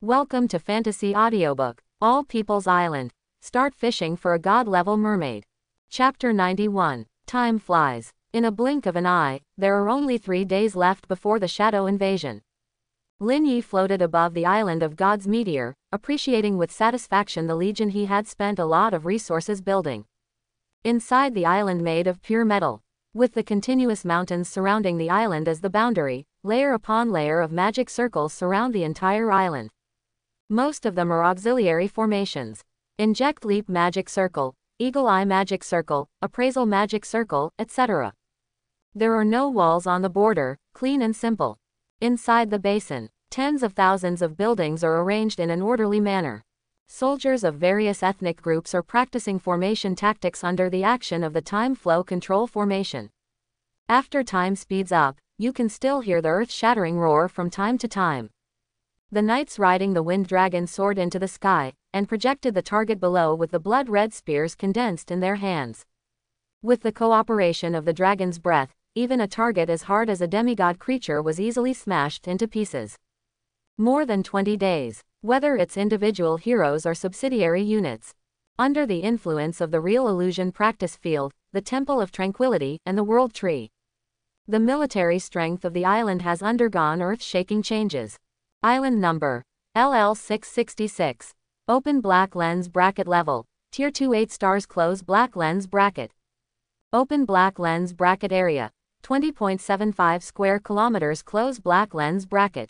Welcome to Fantasy Audiobook, All People's Island. Start fishing for a god-level mermaid. Chapter 91. Time flies. In a blink of an eye, there are only 3 days left before the Shadow Invasion. Lin Yi floated above the island of God's meteor, appreciating with satisfaction the legion he had spent a lot of resources building. Inside the island made of pure metal, with the continuous mountains surrounding the island as the boundary, layer upon layer of magic circles surround the entire island. Most of them are auxiliary formations. Inject Leap Magic Circle, Eagle Eye Magic Circle, Appraisal Magic Circle, etc. There are no walls on the border, clean and simple. Inside the basin, tens of thousands of buildings are arranged in an orderly manner. Soldiers of various ethnic groups are practicing formation tactics under the action of the time flow control formation. After time speeds up, you can still hear the earth-shattering roar from time to time. The knights riding the wind dragon soared into the sky, and projected the target below with the blood-red spears condensed in their hands. With the cooperation of the dragon's breath, even a target as hard as a demigod creature was easily smashed into pieces. More than 20 days, whether it's individual heroes or subsidiary units. Under the influence of the Real Illusion Practice Field, the Temple of Tranquility, and the World Tree, the military strength of the island has undergone earth-shaking changes. Island number LL666. Open black lens bracket level. Tier 2 8 stars close black lens bracket. Open black lens bracket area. 20.75 square kilometers close black lens bracket.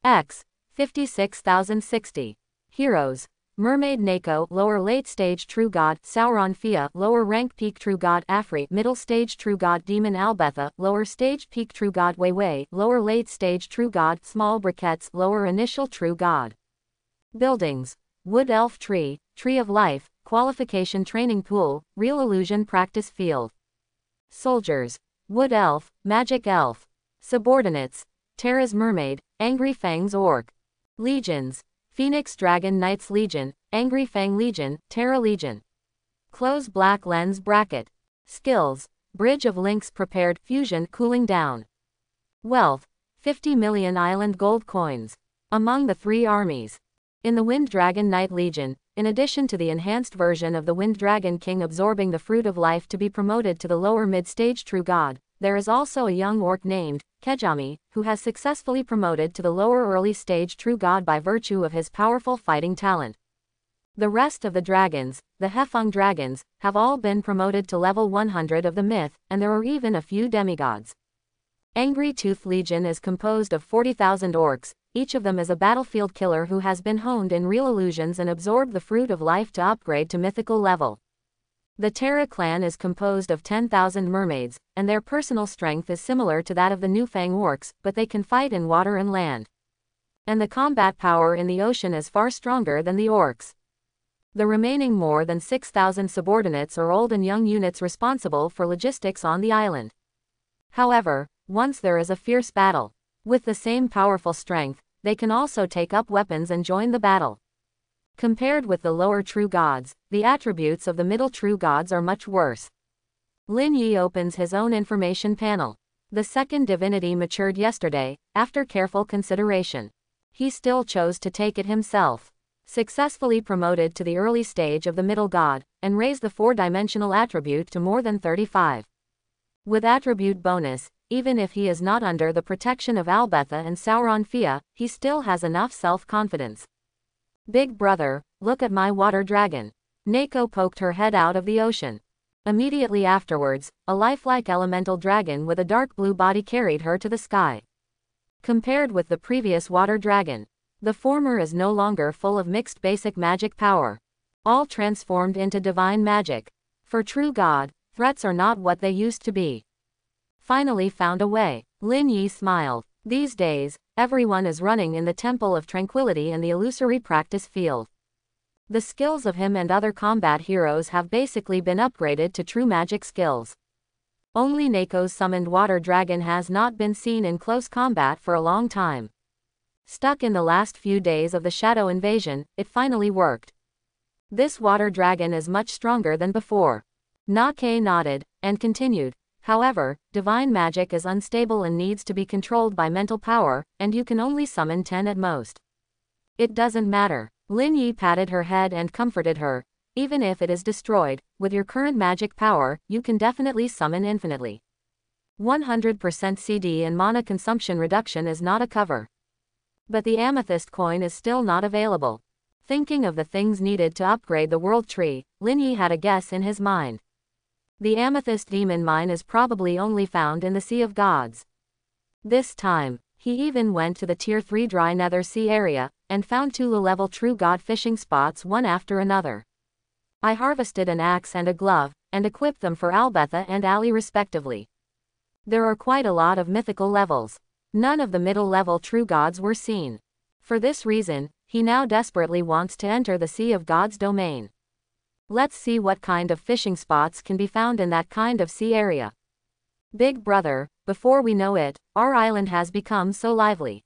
X. 56,060. Heroes. Mermaid Neko, lower late stage true god Sauron Fia, lower rank peak true god Afri, middle stage true god Demon Albetha, lower stage peak true god Wei Wei, lower late stage true god Small Briquettes, lower initial true god. Buildings. Wood Elf Tree, Tree of Life, Qualification Training Pool, Real Illusion Practice Field. Soldiers. Wood Elf, Magic Elf. Subordinates. Terra's Mermaid, Angry Fangs Orc. Legions. Phoenix Dragon Knights Legion, Angry Fang Legion, Terra Legion. Close black lens bracket. Skills. Bridge of Links prepared, fusion cooling down. Wealth. 50 million island gold coins. Among the 3 armies. In the Wind Dragon Knight Legion, in addition to the enhanced version of the Wind Dragon King absorbing the Fruit of Life to be promoted to the lower mid-stage True God, there is also a young orc named Kejami, who has successfully promoted to the lower early stage True God by virtue of his powerful fighting talent. The rest of the dragons, the Hefeng dragons, have all been promoted to level 100 of the myth, and there are even a few demigods. Angry Tooth Legion is composed of 40,000 orcs, each of them is a battlefield killer who has been honed in real illusions and absorbed the Fruit of Life to upgrade to mythical level. The Terra clan is composed of 10,000 mermaids, and their personal strength is similar to that of the Newfang orcs, but they can fight in water and land. And the combat power in the ocean is far stronger than the orcs. The remaining more than 6,000 subordinates are old and young units responsible for logistics on the island. However, once there is a fierce battle, with the same powerful strength, they can also take up weapons and join the battle. Compared with the lower true gods, the attributes of the middle true gods are much worse. Lin Yi opens his own information panel. The second divinity matured yesterday, after careful consideration. He still chose to take it himself. Successfully promoted to the early stage of the middle god, and raised the 4-dimensional attribute to more than 35. With attribute bonus, even if he is not under the protection of Albetha and Sauron Fia, he still has enough self-confidence. Big brother, look at my water dragon. Neko poked her head out of the ocean. Immediately afterwards, a lifelike elemental dragon with a dark blue body carried her to the sky. Compared with the previous water dragon, the former is no longer full of mixed basic magic power, all transformed into divine magic. For true God, threats are not what they used to be. Finally found a way. Lin Yi smiled. These days, everyone is running in the Temple of Tranquility and the illusory practice field. The skills of him and other combat heroes have basically been upgraded to true magic skills. Only Neko's summoned water dragon has not been seen in close combat for a long time. Stuck in the last few days of the Shadow Invasion, it finally worked. This water dragon is much stronger than before. Na-Ke nodded, and continued. However, divine magic is unstable and needs to be controlled by mental power, and you can only summon 10 at most. It doesn't matter. Lin Yi patted her head and comforted her. Even if it is destroyed, with your current magic power, you can definitely summon infinitely. 100% CD and mana consumption reduction is not a cover. But the amethyst coin is still not available. Thinking of the things needed to upgrade the world tree, Lin Yi had a guess in his mind. The amethyst demon mine is probably only found in the Sea of Gods. This time, he even went to the Tier 3 dry nether sea area, and found 2 low-level true god fishing spots one after another. I harvested an axe and a glove, and equipped them for Albetha and Ali respectively. There are quite a lot of mythical levels. None of the middle-level true gods were seen. For this reason, he now desperately wants to enter the Sea of Gods domain. Let's see what kind of fishing spots can be found in that kind of sea area. Big brother, before we know it, our island has become so lively.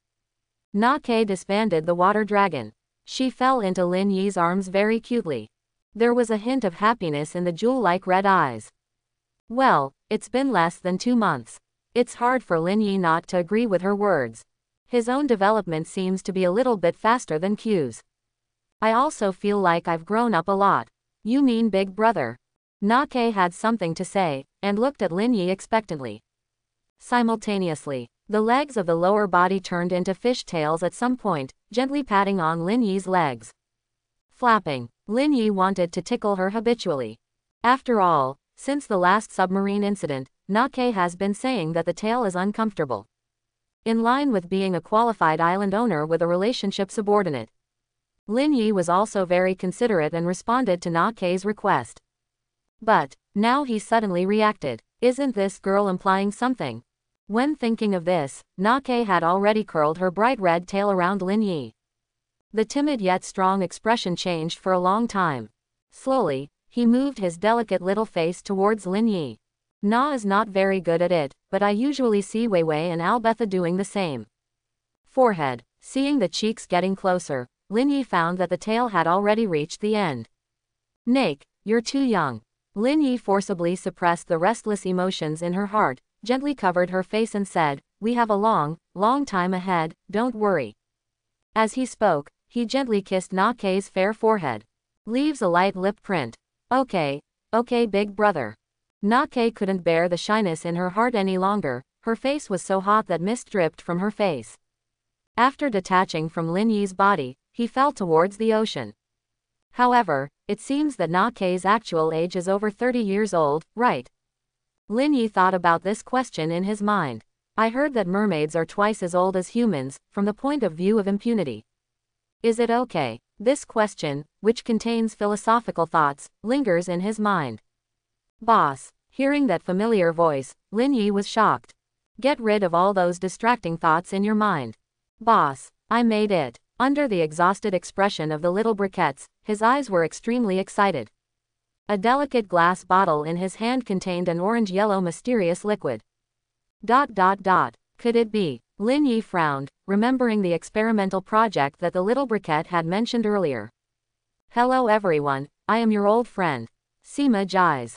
Na-Ke disbanded the water dragon. She fell into Lin Yi's arms very cutely. There was a hint of happiness in the jewel-like red eyes. Well, it's been less than 2 months. It's hard for Lin Yi not to agree with her words. His own development seems to be a little bit faster than Q's. I also feel like I've grown up a lot. You mean big brother? Na-Ke had something to say, and looked at Lin Yi expectantly. Simultaneously, the legs of the lower body turned into fish tails at some point, gently patting on Lin Yi's legs. Flapping. Lin Yi wanted to tickle her habitually. After all, since the last submarine incident, Na-Ke has been saying that the tail is uncomfortable. In line with being a qualified island owner with a relationship subordinate. Lin Yi was also very considerate and responded to Na-Ke's request. But, now he suddenly reacted. Isn't this girl implying something? When thinking of this, Na-Ke had already curled her bright red tail around Lin Yi. The timid yet strong expression changed for a long time. Slowly, he moved his delicate little face towards Lin Yi. Na is not very good at it, but I usually see Wei Wei and Albetha doing the same. Forehead. Seeing the cheeks getting closer, Lin Yi found that the tail had already reached the end. Nake, you're too young. Lin Yi forcibly suppressed the restless emotions in her heart, gently covered her face and said, we have a long, long time ahead, don't worry. As he spoke, he gently kissed Na-Ke's fair forehead. Leaves a light lip print. Okay, big brother. Na-Ke couldn't bear the shyness in her heart any longer, her face was so hot that mist dripped from her face. After detaching from Lin Yi's body, he fell towards the ocean. However, it seems that Na-Ke's actual age is over 30 years old, right? Lin Yi thought about this question in his mind. I heard that mermaids are twice as old as humans, from the point of view of impunity. Is it okay? This question, which contains philosophical thoughts, lingers in his mind. Boss. Hearing that familiar voice, Lin Yi was shocked. Get rid of all those distracting thoughts in your mind. Boss. I made it. Under the exhausted expression of the little briquettes, his eyes were extremely excited. A delicate glass bottle in his hand contained an orange-yellow mysterious liquid. Could it be? Lin Yi frowned, remembering the experimental project that the little briquette had mentioned earlier. Hello everyone, I am your old friend, Sima Jais.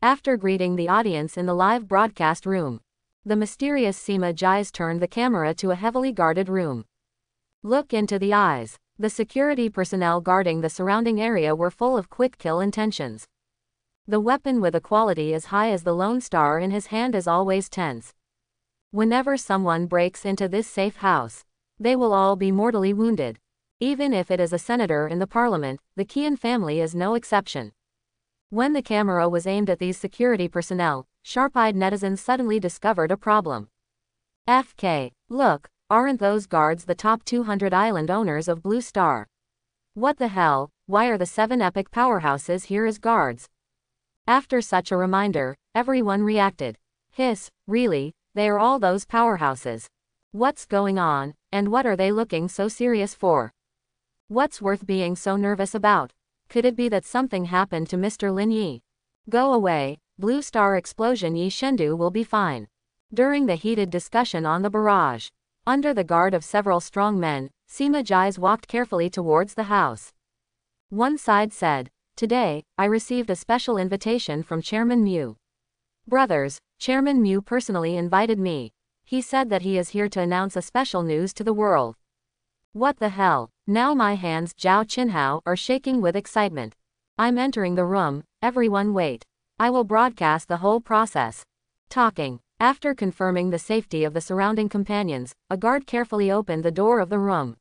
After greeting the audience in the live broadcast room, the mysterious Sima Jais turned the camera to a heavily guarded room. Look into the eyes. The security personnel guarding the surrounding area were full of quick kill intentions. The weapon with a quality as high as the Lone Star in his hand is always tense. Whenever someone breaks into this safe house, they will all be mortally wounded. Even if it is a senator in the parliament, the Qian family is no exception. When the camera was aimed at these security personnel, sharp-eyed netizens suddenly discovered a problem. FK, look, aren't those guards the top 200 island owners of Blue Star? What the hell, why are the 7 epic powerhouses here as guards? After such a reminder, everyone reacted. Hiss, really, they are all those powerhouses. What's going on, and what are they looking so serious for? What's worth being so nervous about? Could it be that something happened to Mr. Lin Yi? Go away, Blue Star Explosion Yi Shendu will be fine. During the heated discussion on the barrage, under the guard of several strong men, Sima Jais walked carefully towards the house. One side said, today, I received a special invitation from Chairman Mu. Brothers, Chairman Mu personally invited me. He said that he is here to announce a special news to the world. What the hell? Now my hands Zhao Qinhao are shaking with excitement. I'm entering the room, everyone wait. I will broadcast the whole process. Talking. After confirming the safety of the surrounding companions, a guard carefully opened the door of the room.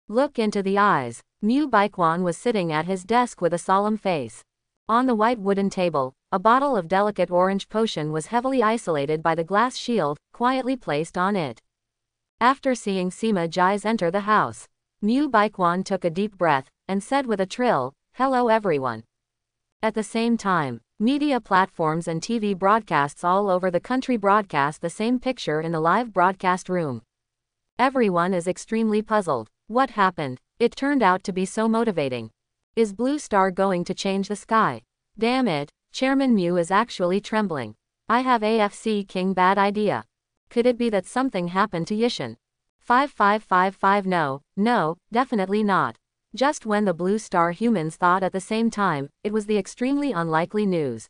Look into the eyes. Mu Baiquan was sitting at his desk with a solemn face. On the white wooden table, a bottle of delicate orange potion was heavily isolated by the glass shield, quietly placed on it. After seeing Sima Jai's enter the house, Mu Baiquan took a deep breath, and said with a trill, "Hello everyone." At the same time, media platforms and TV broadcasts all over the country broadcast the same picture in the live broadcast room. Everyone is extremely puzzled. What happened? It turned out to be so motivating. Is Blue Star going to change the sky? Damn it, Chairman Mu is actually trembling. I have AFC King bad idea. Could it be that something happened to Yishin? 5555 No, definitely not. Just when the Blue Star humans thought at the same time, it was the extremely unlikely news.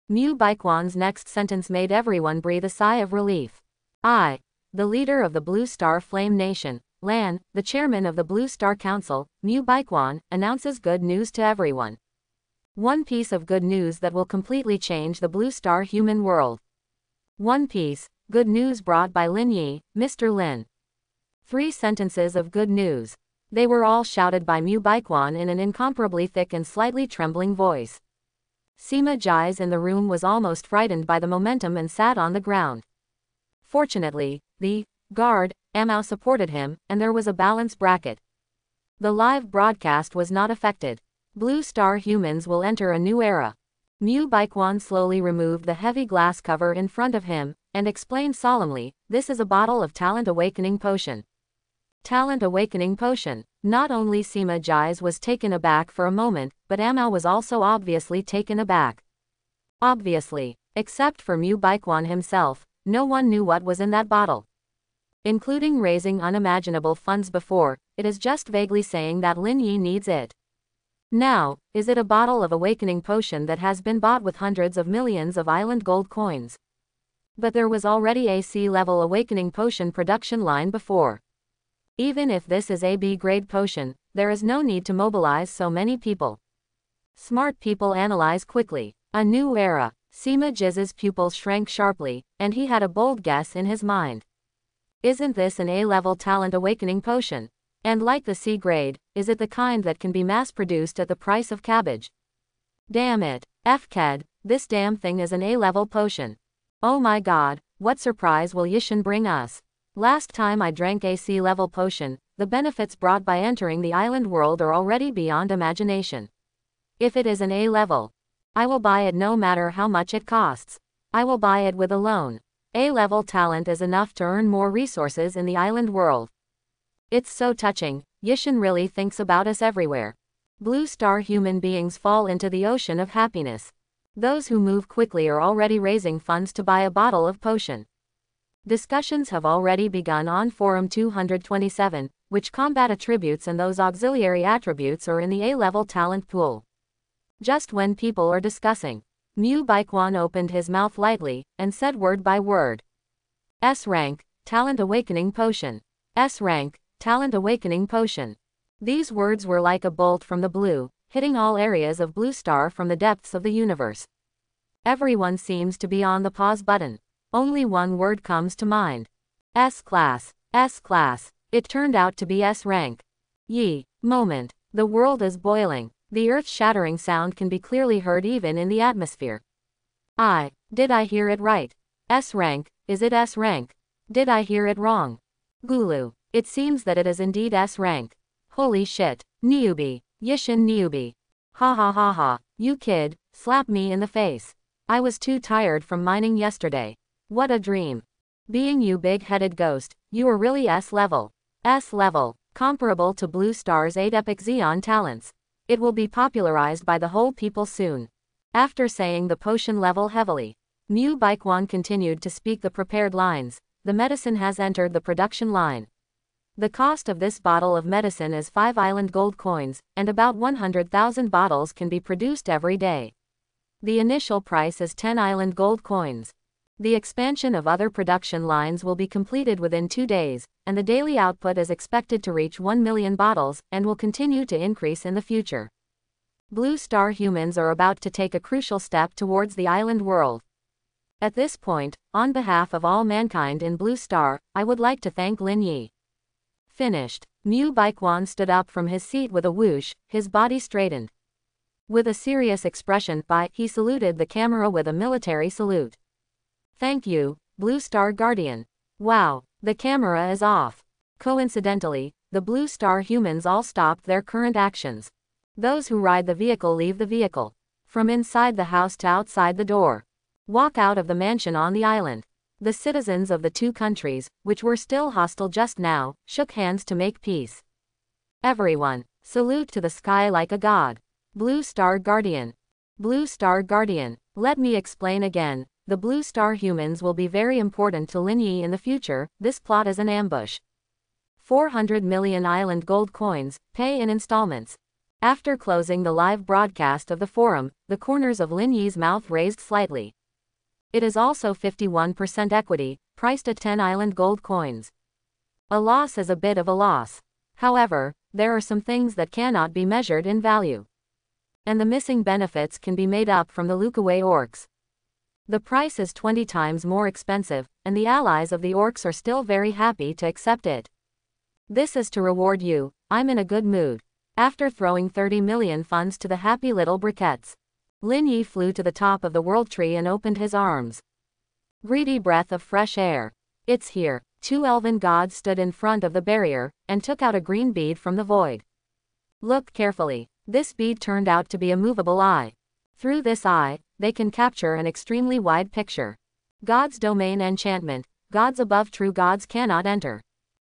Mu Baiquan's next sentence made everyone breathe a sigh of relief. I, the leader of the Blue Star Flame Nation, Lan, the chairman of the Blue Star Council, Mu Baiquan, announces good news to everyone. One piece of good news that will completely change the Blue Star human world. One piece, good news brought by Lin Yi, Mr. Lin. 3 sentences of good news. They were all shouted by Mu Baiquan in an incomparably thick and slightly trembling voice. Sima Jai's in the room was almost frightened by the momentum and sat on the ground. Fortunately, the guard, Amao supported him, and there was a balance bracket. The live broadcast was not affected. Blue Star humans will enter a new era. Mu Baiquan slowly removed the heavy glass cover in front of him, and explained solemnly, "This is a bottle of Talent Awakening Potion." Talent Awakening Potion. Not only Sima Jai's was taken aback for a moment, but Amao was also obviously taken aback. Obviously, except for Mu Baiquan himself, no one knew what was in that bottle. Including raising unimaginable funds before, it is just vaguely saying that Lin Yi needs it. Now, is it a bottle of awakening potion that has been bought with hundreds of millions of island gold coins? But there was already a C-level awakening potion production line before. Even if this is a B-grade potion, there is no need to mobilize so many people. Smart people analyze quickly. A new era. Sima Jiz's pupils shrank sharply, and he had a bold guess in his mind. Isn't this an A-level talent awakening potion? And like the C-grade, is it the kind that can be mass-produced at the price of cabbage? Damn it, FKED, this damn thing is an A-level potion. Oh my god, what surprise will Yishin bring us? Last time I drank a C-level potion, the benefits brought by entering the island world are already beyond imagination. If it is an A-level, I will buy it no matter how much it costs. I will buy it with a loan. A-level talent is enough to earn more resources in the island world. It's so touching, Yishin really thinks about us everywhere. Blue Star human beings fall into the ocean of happiness. Those who move quickly are already raising funds to buy a bottle of potion. Discussions have already begun on Forum 227, which combat attributes and those auxiliary attributes are in the A-level talent pool. Just when people are discussing, Mu Baiquan opened his mouth lightly, and said word by word. S-rank, Talent Awakening Potion. S-rank, Talent Awakening Potion. These words were like a bolt from the blue, hitting all areas of Blue Star from the depths of the universe. Everyone seems to be on the pause button. Only one word comes to mind. S-class, S-class. It turned out to be S-rank. Moment. The world is boiling. The earth-shattering sound can be clearly heard even in the atmosphere. Did I hear it right? S-rank, is it S-rank? Did I hear it wrong? Gulu. It seems that it is indeed S-rank. Holy shit. Newbie. Yishin newbie. Ha ha ha ha. You kid, slap me in the face. I was too tired from mining yesterday. What a dream. Being you big-headed ghost, you are really S-level. S-level, comparable to Blue Star's 8 epic Xeon talents. It will be popularized by the whole people soon. After saying the potion level heavily, Mu Baiquan continued to speak the prepared lines. The medicine has entered the production line. The cost of this bottle of medicine is 5 island gold coins, and about 100,000 bottles can be produced every day. The initial price is 10 island gold coins. The expansion of other production lines will be completed within 2 days, and the daily output is expected to reach 1 million bottles, and will continue to increase in the future. Blue Star humans are about to take a crucial step towards the island world. At this point, on behalf of all mankind in Blue Star, I would like to thank Lin Yi. Finished. Mu Baikuan stood up from his seat with a whoosh, his body straightened. With a serious expression, he saluted the camera with a military salute. Thank you, Blue Star Guardian. Wow, the camera is off. Coincidentally, the Blue Star humans all stopped their current actions. Those who ride the vehicle leave the vehicle. From inside the house to outside the door. Walk out of the mansion on the island. The citizens of the two countries, which were still hostile just now, shook hands to make peace. Everyone, salute to the sky like a god. Blue Star Guardian. Blue Star Guardian. Let me explain again. The Blue Star humans will be very important to Lin Yi in the future. This plot is an ambush. 400 million island gold coins, pay in installments. After closing the live broadcast of the forum, the corners of Lin Yi's mouth raised slightly. It is also 51% equity, priced at 10 island gold coins. A loss is a bit of a loss. However, there are some things that cannot be measured in value. And the missing benefits can be made up from the Lukaway orcs. The price is 20 times more expensive, and the allies of the orcs are still very happy to accept it. This is to reward you. I'm in a good mood. After throwing 30 million funds to the happy little briquettes, Lin Yi flew to the top of the world tree and opened his arms. Greedy breath of fresh air. It's here. 2 elven gods stood in front of the barrier, and took out a green bead from the void. Look carefully. This bead turned out to be a movable eye. Through this eye, they can capture an extremely wide picture. God's domain enchantment. Gods above true gods cannot enter.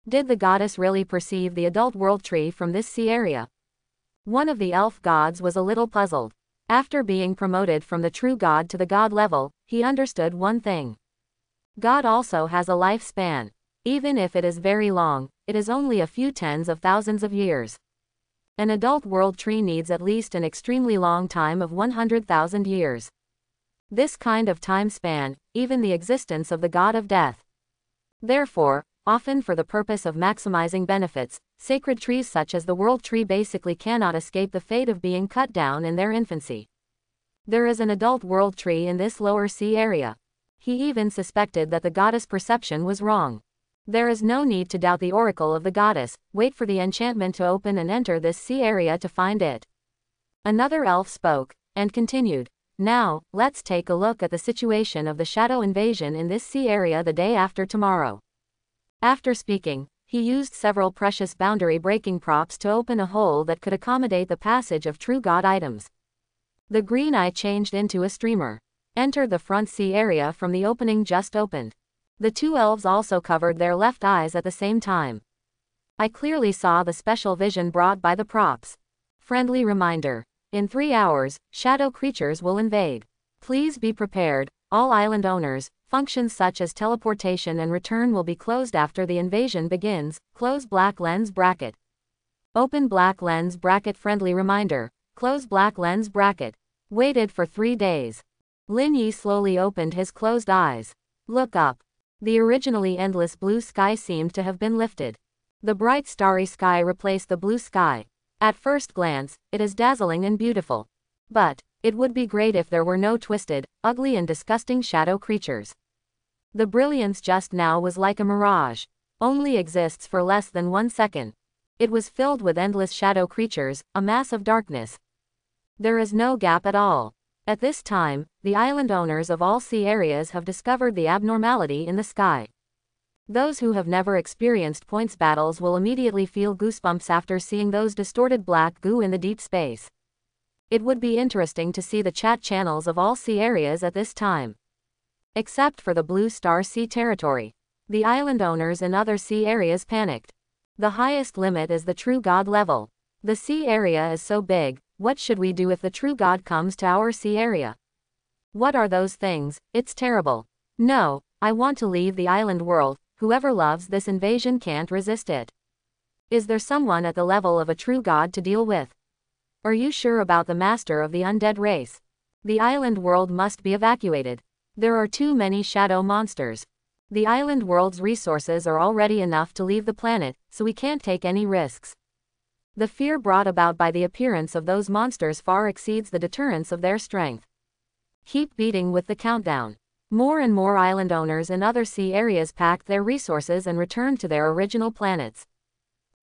Did the goddess really perceive the adult world tree from this sea area? One of the elf gods was a little puzzled. After being promoted from the true god to the god level, he understood one thing. God also has a lifespan. Even if it is very long, it is only a few tens of thousands of years. An adult world tree needs at least an extremely long time of 100,000 years. This kind of time span, even the existence of the god of death. Therefore, often for the purpose of maximizing benefits, sacred trees such as the world tree basically cannot escape the fate of being cut down in their infancy. There is an adult world tree in this lower sea area. He even suspected that the goddess' perception was wrong. There is no need to doubt the oracle of the goddess. Wait for the enchantment to open and enter this sea area to find it. Another elf spoke, and continued. Now, let's take a look at the situation of the shadow invasion in this sea area the day after tomorrow. After speaking, he used several precious boundary-breaking props to open a hole that could accommodate the passage of true god items. The green eye changed into a streamer. Entered the front sea area from the opening just opened. The 2 elves also covered their left eyes at the same time. I clearly saw the special vision brought by the props. Friendly reminder. In 3 hours, shadow creatures will invade. Please be prepared, all island owners. Functions such as teleportation and return will be closed after the invasion begins. Close black lens bracket. Open black lens bracket. Friendly reminder. Close black lens bracket. Waited for 3 days. Lin Yi slowly opened his closed eyes. Look up. The originally endless blue sky seemed to have been lifted. The bright starry sky replaced the blue sky. At first glance, it is dazzling and beautiful. But it would be great if there were no twisted, ugly and disgusting shadow creatures. The brilliance just now was like a mirage. Only exists for less than 1 second. It was filled with endless shadow creatures, a mass of darkness. There is no gap at all. At this time, the island owners of all sea areas have discovered the abnormality in the sky. Those who have never experienced points battles will immediately feel goosebumps after seeing those distorted black goo in the deep space. It would be interesting to see the chat channels of all sea areas at this time. Except for the Blue Star Sea territory. The island owners in other sea areas panicked. The highest limit is the true god level. The sea area is so big, what should we do if the true god comes to our sea area? What are those things? It's terrible. No, I want to leave the island world. Whoever loves this invasion can't resist it. Is there someone at the level of a true god to deal with? Are you sure about the master of the undead race? The island world must be evacuated. There are too many shadow monsters. The island world's resources are already enough to leave the planet, so we can't take any risks. The fear brought about by the appearance of those monsters far exceeds the deterrence of their strength. Keep beating with the countdown. More and more island owners in other sea areas packed their resources and returned to their original planets.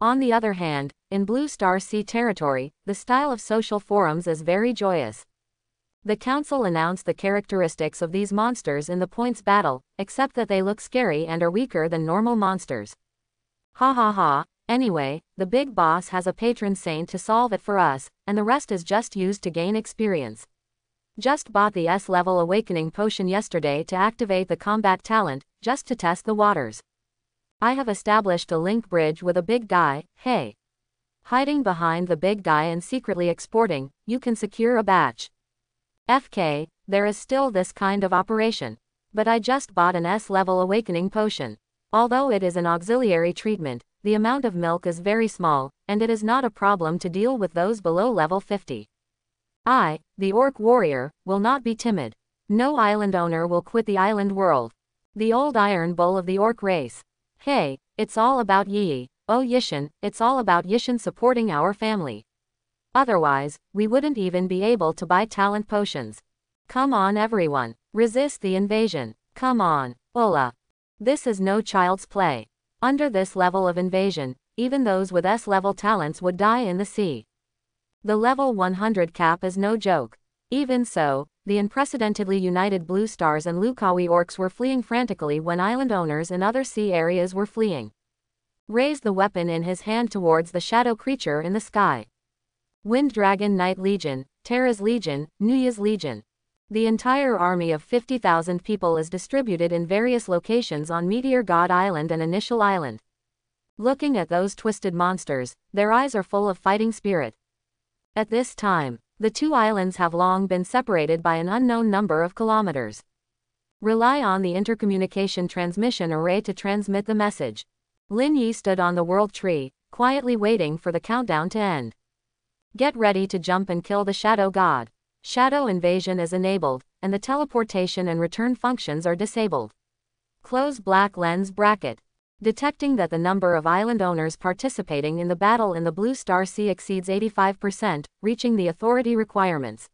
On the other hand, in Blue Star Sea territory, the style of social forums is very joyous. The council announced the characteristics of these monsters in the points battle, except that they look scary and are weaker than normal monsters. Ha ha ha, anyway, the big boss has a patron saint to solve it for us, and the rest is just used to gain experience. Just bought the S-level awakening potion yesterday to activate the combat talent, just to test the waters. I have established a link bridge with a big guy, hey. Hiding behind the big guy and secretly exporting, you can secure a batch. FK, there is still this kind of operation. But I just bought an S-level awakening potion. Although it is an auxiliary treatment, the amount of milk is very small, and it is not a problem to deal with those below level 50. I, the orc warrior, will not be timid. No island owner will quit the island world. The old iron bull of the orc race. Hey, it's all about Yi. Oh Yishin, it's all about Yishin supporting our family. Otherwise, we wouldn't even be able to buy talent potions. Come on everyone, resist the invasion. Come on, Ola. This is no child's play. Under this level of invasion, even those with S-level talents would die in the sea. The level 100 cap is no joke. Even so, the unprecedentedly united Blue Stars and Lukawi orcs were fleeing frantically when island owners in other sea areas were fleeing. Raised the weapon in his hand towards the shadow creature in the sky. Wind Dragon Knight Legion, Terra's Legion, Nuya's Legion. The entire army of 50,000 people is distributed in various locations on Meteor God Island and Initial Island. Looking at those twisted monsters, their eyes are full of fighting spirit. At this time, the two islands have long been separated by an unknown number of kilometers. Rely on the intercommunication transmission array to transmit the message. Lin Yi stood on the world tree, quietly waiting for the countdown to end. Get ready to jump and kill the shadow god. Shadow invasion is enabled, and the teleportation and return functions are disabled. Close black lens bracket. Detecting that the number of island owners participating in the battle in the Blue Star Sea exceeds 85%, reaching the authority requirements.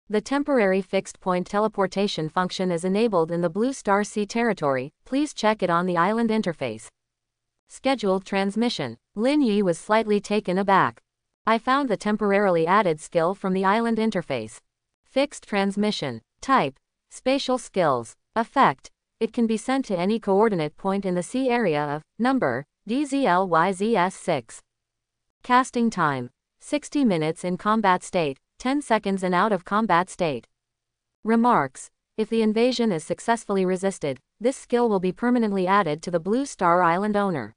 The temporary fixed point teleportation function is enabled in the Blue Star Sea territory, please check it on the island interface. Scheduled transmission. Lin Yi was slightly taken aback. I found the temporarily added skill from the island interface. Fixed transmission. Type. Spatial skills. Effect. It can be sent to any coordinate point in the sea area of, number, DZLYZS6. Casting time. 60 minutes in combat state, 10 seconds in out of combat state. Remarks. If the invasion is successfully resisted, this skill will be permanently added to the Blue Star Island owner.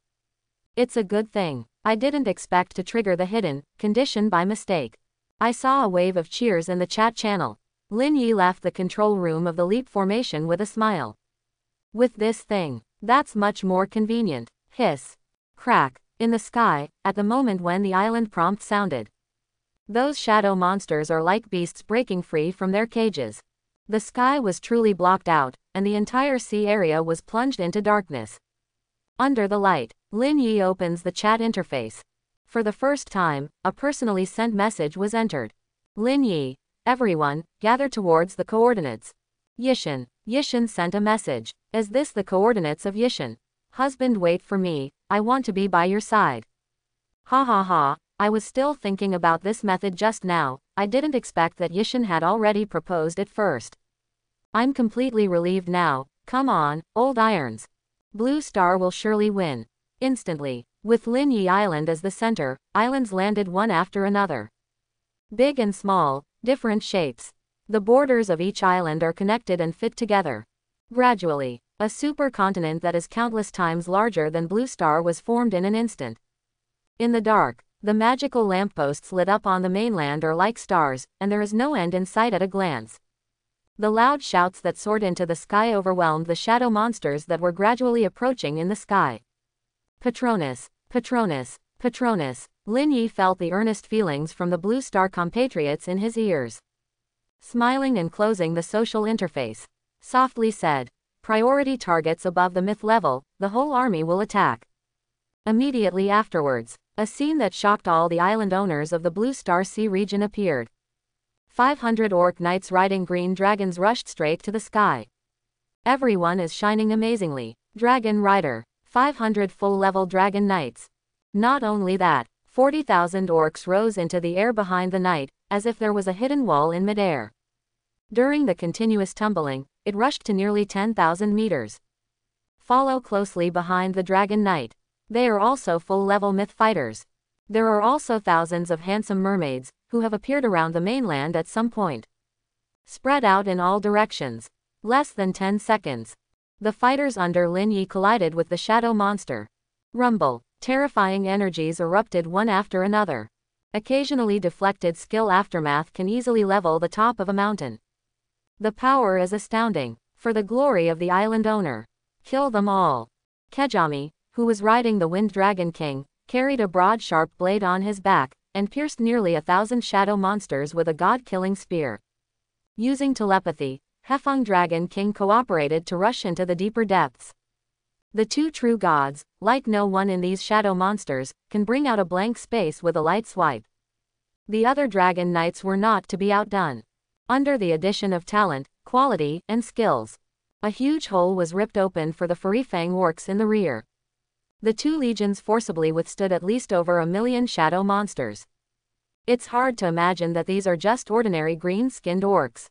It's a good thing. I didn't expect to trigger the hidden condition by mistake. I saw a wave of cheers in the chat channel. Lin Yi left the control room of the leap formation with a smile. With this thing, that's much more convenient. Hiss. Crack. In the sky, at the moment when the island prompt sounded. Those shadow monsters are like beasts breaking free from their cages. The sky was truly blocked out, and the entire sea area was plunged into darkness. Under the light, Lin Yi opens the chat interface. For the first time, a personally sent message was entered. Lin Yi, everyone, gather towards the coordinates. Yishin. Yishin sent a message. Is this the coordinates of Yishin? Husband, wait for me, I want to be by your side. Ha ha ha, I was still thinking about this method just now, I didn't expect that Yishin had already proposed it first. I'm completely relieved now, come on, old irons. Blue Star will surely win. Instantly, with Lin Yi Island as the center, islands landed one after another. Big and small, different shapes. The borders of each island are connected and fit together. Gradually, a supercontinent that is countless times larger than Blue Star was formed in an instant. In the dark, the magical lampposts lit up on the mainland are like stars, and there is no end in sight at a glance. The loud shouts that soared into the sky overwhelmed the shadow monsters that were gradually approaching in the sky. Patronus, Patronus, Patronus. Lin Yi felt the earnest feelings from the Blue Star compatriots in his ears. Smiling and closing the social interface. softly said. Priority targets above the myth level, the whole army will attack. Immediately afterwards, a scene that shocked all the island owners of the Blue Star Sea region appeared. 500 orc knights riding green dragons rushed straight to the sky. Everyone is shining amazingly. Dragon Rider. 500 full-level dragon knights. Not only that, 40,000 orcs rose into the air behind the knight, as if there was a hidden wall in midair. During the continuous tumbling, it rushed to nearly 10,000 meters. Follow closely behind the dragon knight. They are also full-level myth fighters. There are also thousands of handsome mermaids, who have appeared around the mainland at some point. Spread out in all directions. Less than 10 seconds. The fighters under Lin Yi collided with the shadow monster. Rumble. Terrifying energies erupted one after another. Occasionally deflected skill aftermath can easily level the top of a mountain. The power is astounding. For the glory of the island owner. Kill them all. Kejami, who was riding the Wind Dragon King, carried a broad sharp blade on his back, and pierced nearly 1,000 shadow monsters with a god-killing spear. Using telepathy, Hefeng Dragon King cooperated to rush into the deeper depths. The two true gods, like no one in these shadow monsters, can bring out a blank space with a light swipe. The other dragon knights were not to be outdone. Under the addition of talent, quality, and skills, a huge hole was ripped open for the Furifang orcs in the rear. The two legions forcibly withstood at least over 1 million shadow monsters. It's hard to imagine that these are just ordinary green-skinned orcs.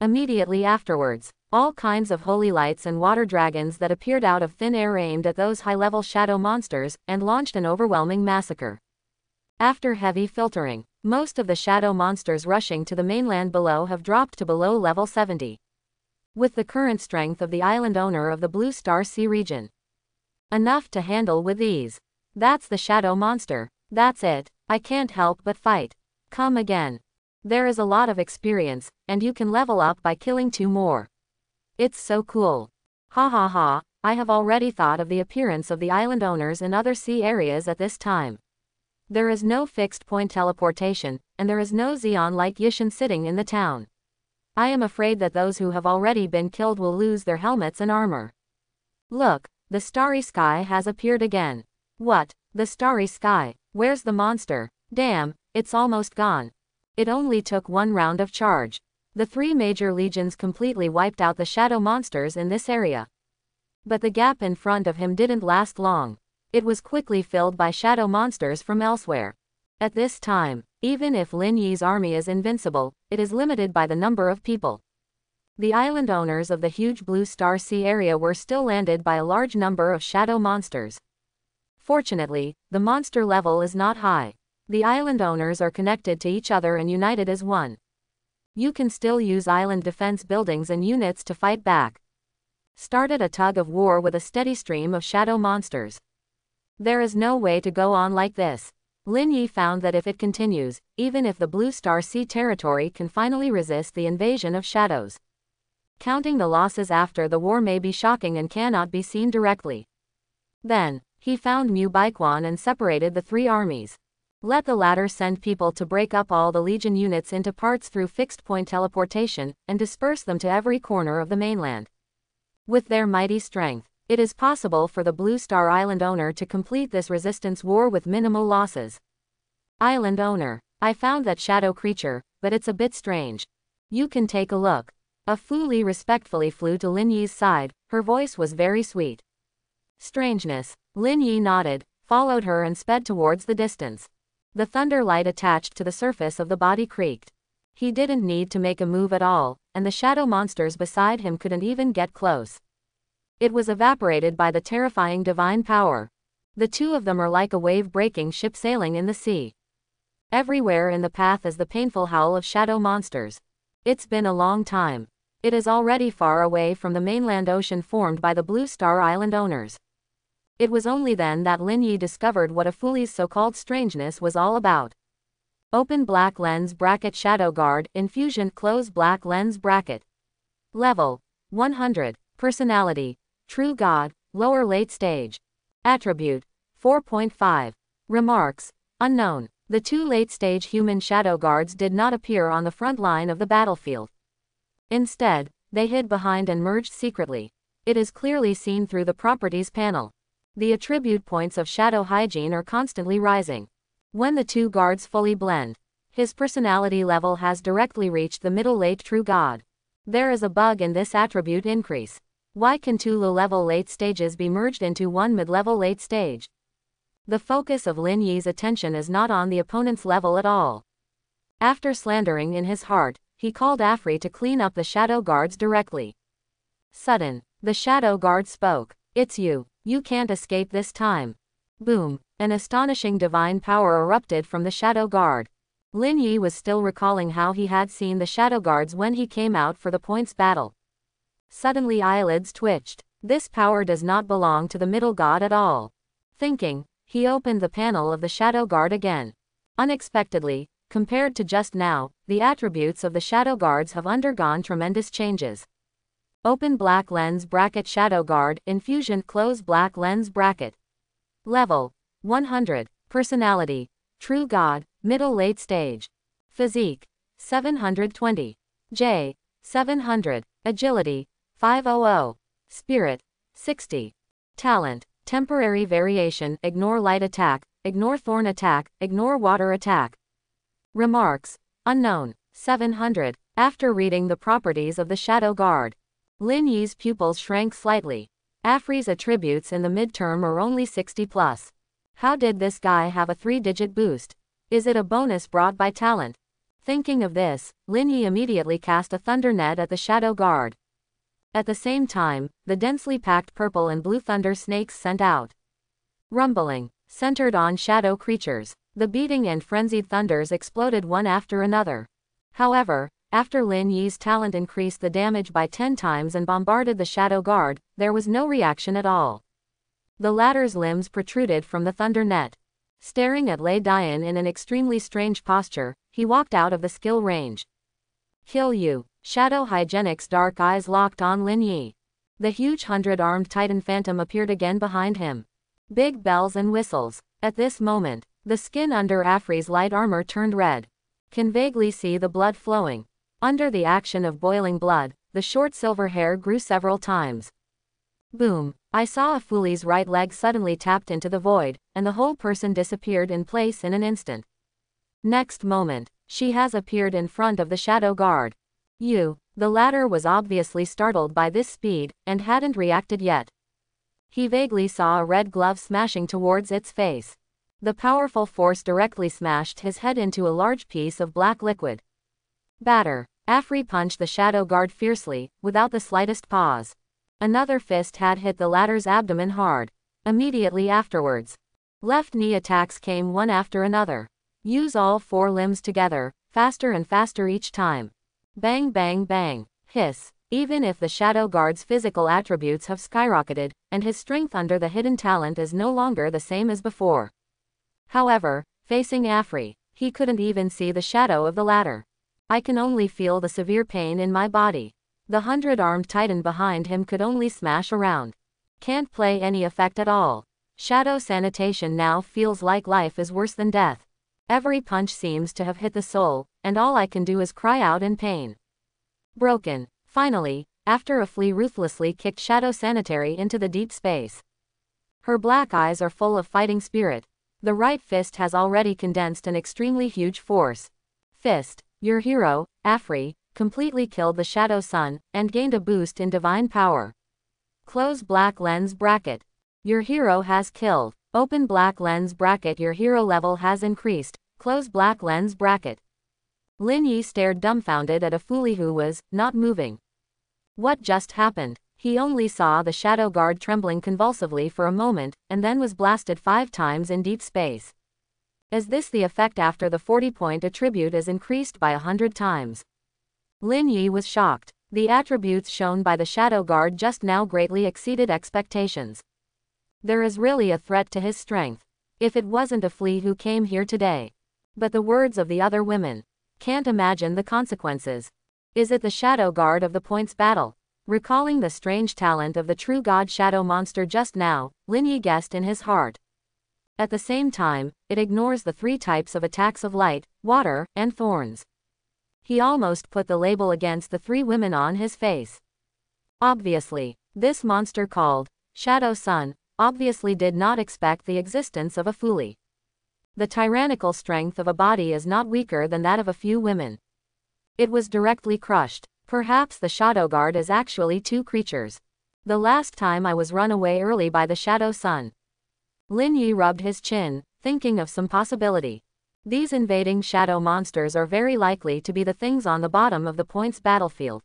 Immediately afterwards, all kinds of holy lights and water dragons that appeared out of thin air aimed at those high-level shadow monsters and launched an overwhelming massacre. After heavy filtering, most of the shadow monsters rushing to the mainland below have dropped to below level 70. With the current strength of the island owner of the Blue Star Sea region, enough to handle with ease. That's the shadow monster. That's it. I can't help but fight. Come again. There is a lot of experience, and you can level up by killing 2 more. It's so cool. Ha ha ha, I have already thought of the appearance of the island owners in other sea areas at this time. There is no fixed point teleportation, and there is no Xeon like Yishin sitting in the town. I am afraid that those who have already been killed will lose their helmets and armor. Look, the starry sky has appeared again. What? The starry sky? Where's the monster? Damn, it's almost gone. It only took 1 round of charge. The 3 major legions completely wiped out the shadow monsters in this area. But the gap in front of him didn't last long. It was quickly filled by shadow monsters from elsewhere. At this time, even if Lin Yi's army is invincible, it is limited by the number of people. The island owners of the huge Blue Star Sea area were still landed by a large number of shadow monsters. Fortunately, the monster level is not high. The island owners are connected to each other and united as one. You can still use island defense buildings and units to fight back. Started a tug of war with a steady stream of shadow monsters. There is no way to go on like this. Lin Yi found that if it continues, even if the Blue Star Sea territory can finally resist the invasion of shadows, counting the losses after the war may be shocking and cannot be seen directly. Then, he found Mu Baiquan and separated the 3 armies. Let the latter send people to break up all the legion units into parts through fixed point teleportation, and disperse them to every corner of the mainland. With their mighty strength, it is possible for the Blue Star Island owner to complete this resistance war with minimal losses. Island owner, I found that shadow creature, but it's a bit strange. You can take a look. A Fu Li respectfully flew to Lin Yi's side, her voice was very sweet. Strangeness. Lin Yi nodded, followed her and sped towards the distance. The thunder light attached to the surface of the body creaked. He didn't need to make a move at all, and the shadow monsters beside him couldn't even get close. It was evaporated by the terrifying divine power. The 2 of them are like a wave-breaking ship sailing in the sea. Everywhere in the path is the painful howl of shadow monsters. It's been a long time. It is already far away from the mainland ocean formed by the Blue Star Island owners. It was only then that Lin Yi discovered what a Fuli's so-called strangeness was all about. Open black lens bracket shadow guard, infusion close black lens bracket. Level 100. Personality true god, lower late stage. Attribute 4.5. Remarks unknown. The 2 late-stage human shadow guards did not appear on the front line of the battlefield. Instead, they hid behind and merged secretly. It is clearly seen through the properties panel. The attribute points of shadow hygiene are constantly rising. When the two guards fully blend, his personality level has directly reached the middle-late true god. There is a bug in this attribute increase. Why can two low-level late stages be merged into one mid-level late stage? The focus of Lin Yi's attention is not on the opponent's level at all. After slandering in his heart, he called Afri to clean up the shadow guards directly. Sudden, the shadow guard spoke. It's you. You can't escape this time. Boom. An astonishing divine power erupted from the shadow guard. Lin Yi was still recalling how he had seen the shadow guards when he came out for the points battle. Suddenly eyelids twitched. This power does not belong to the middle god at all. Thinking, he opened the panel of the shadow guard again. Unexpectedly, compared to just now, the attributes of the shadow guards have undergone tremendous changes. Open black lens bracket shadow guard, infusion close black lens bracket. Level 100. Personality, true god, middle late stage. Physique, 720. J, 700. Agility, 500. Spirit, 60. Talent, temporary variation, ignore light attack, ignore thorn attack, ignore water attack. Remarks, unknown, 700. After reading the properties of the shadow guard, Lin Yi's pupils shrank slightly. Afri's attributes in the midterm are only 60+. How did this guy have a 3-digit boost? Is it a bonus brought by talent? Thinking of this, Lin Yi immediately cast a thunder net at the shadow guard. At the same time, the densely packed purple and blue thunder snakes sent out rumbling, centered on shadow creatures. The beating and frenzied thunders exploded one after another. However, after Lin Yi's talent increased the damage by 10 times and bombarded the shadow guard, there was no reaction at all. The latter's limbs protruded from the thunder net. Staring at Lei Dian in an extremely strange posture, he walked out of the skill range. Kill you. Shadow Hygienic's dark eyes locked on Lin Yi. The huge 100-armed Titan Phantom appeared again behind him. Big bells and whistles. At this moment, the skin under Afri's light armor turned red. Can vaguely see the blood flowing. Under the action of boiling blood, the short silver hair grew several times. Boom. I saw Afuli's right leg suddenly tapped into the void, and the whole person disappeared in place in an instant. Next moment, she has appeared in front of the shadow guard. The latter was obviously startled by this speed, and hadn't reacted yet. He vaguely saw a red glove smashing towards its face. The powerful force directly smashed his head into a large piece of black liquid. Batter. Afri punched the shadow guard fiercely, without the slightest pause. Another fist had hit the latter's abdomen hard. Immediately afterwards, left knee attacks came one after another. Use all 4 limbs together, faster and faster each time. Bang bang bang. Hiss. Even if the shadow guard's physical attributes have skyrocketed, and his strength under the hidden talent is no longer the same as before. However, facing Afri, he couldn't even see the shadow of the latter. I can only feel the severe pain in my body. The 100-armed Titan behind him could only smash around. Can't play any effect at all. Shadow sanitation now feels like life is worse than death. Every punch seems to have hit the soul, and all I can do is cry out in pain. Broken. Finally, after a flea ruthlessly kicked Shadow Sanitary into the deep space. Her black eyes are full of fighting spirit. The right fist has already condensed an extremely huge force. Fist. Your hero, Afri, completely killed the Shadow Sun, and gained a boost in divine power. Close black lens bracket. Your hero has killed. Open black lens bracket. Your hero level has increased. Close black lens bracket. Lin Yi stared dumbfounded at Afuli, who was not moving. What just happened? He only saw the shadow guard trembling convulsively for a moment, and then was blasted 5 times in deep space. Is this the effect after the 40-point attribute is increased by 100 times? Lin Yi was shocked. The attributes shown by the shadow guard just now greatly exceeded expectations. There is really a threat to his strength. If it wasn't a flea who came here today. But the words of the other women. Can't imagine the consequences. Is it the shadow guard of the points battle? Recalling the strange talent of the true god shadow monster just now, Lin Yi guessed in his heart. At the same time, it ignores the 3 types of attacks of light, water, and thorns. He almost put the label against the three women on his face. Obviously, this monster called Shadow Sun obviously did not expect the existence of a Fuli. The tyrannical strength of a body is not weaker than that of a few women. It was directly crushed. Perhaps the Shadow Guard is actually two creatures. The last time I was run away early by the Shadow Sun. Lin Yi rubbed his chin, thinking of some possibility. These invading shadow monsters are very likely to be the things on the bottom of the Point's battlefield.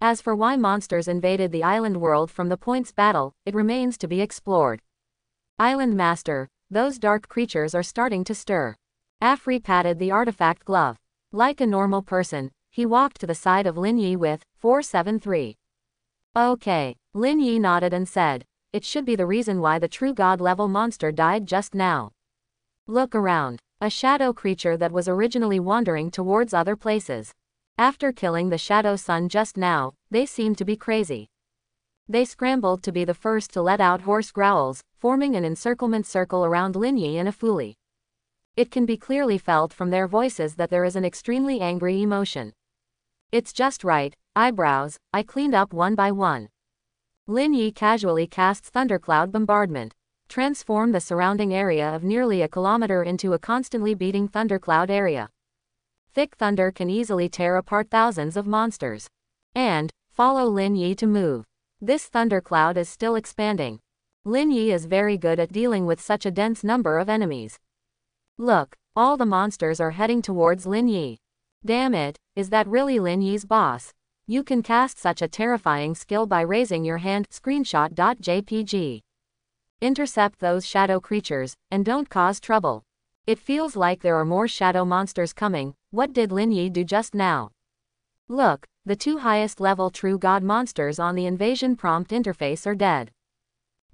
As for why monsters invaded the island world from the Point's battle, it remains to be explored. Island Master, those dark creatures are starting to stir. Afri patted the artifact glove. Like a normal person, he walked to the side of Lin Yi with 473. Okay, Lin Yi nodded and said, it should be the reason why the true god level monster died just now. Look around. A shadow creature that was originally wandering towards other places. After killing the Shadow Sun just now, they seemed to be crazy. They scrambled to be the first to let out hoarse growls, forming an encirclement circle around Lin Yi and a Fuli. It can be clearly felt from their voices that there is an extremely angry emotion. It's just right, eyebrows, I cleaned up one by one. Lin Yi casually casts Thundercloud Bombardment. Transform the surrounding area of nearly a kilometer into a constantly beating thundercloud area. Thick thunder can easily tear apart thousands of monsters. And, follow Lin Yi to move. This thundercloud is still expanding. Lin Yi is very good at dealing with such a dense number of enemies. Look, all the monsters are heading towards Lin Yi. Damn it, is that really Lin Yi's boss? You can cast such a terrifying skill by raising your hand. Screenshot.jpg. Intercept those shadow creatures, and don't cause trouble. It feels like there are more shadow monsters coming. What did Lin Yi do just now? Look, the two highest level true god monsters on the invasion prompt interface are dead.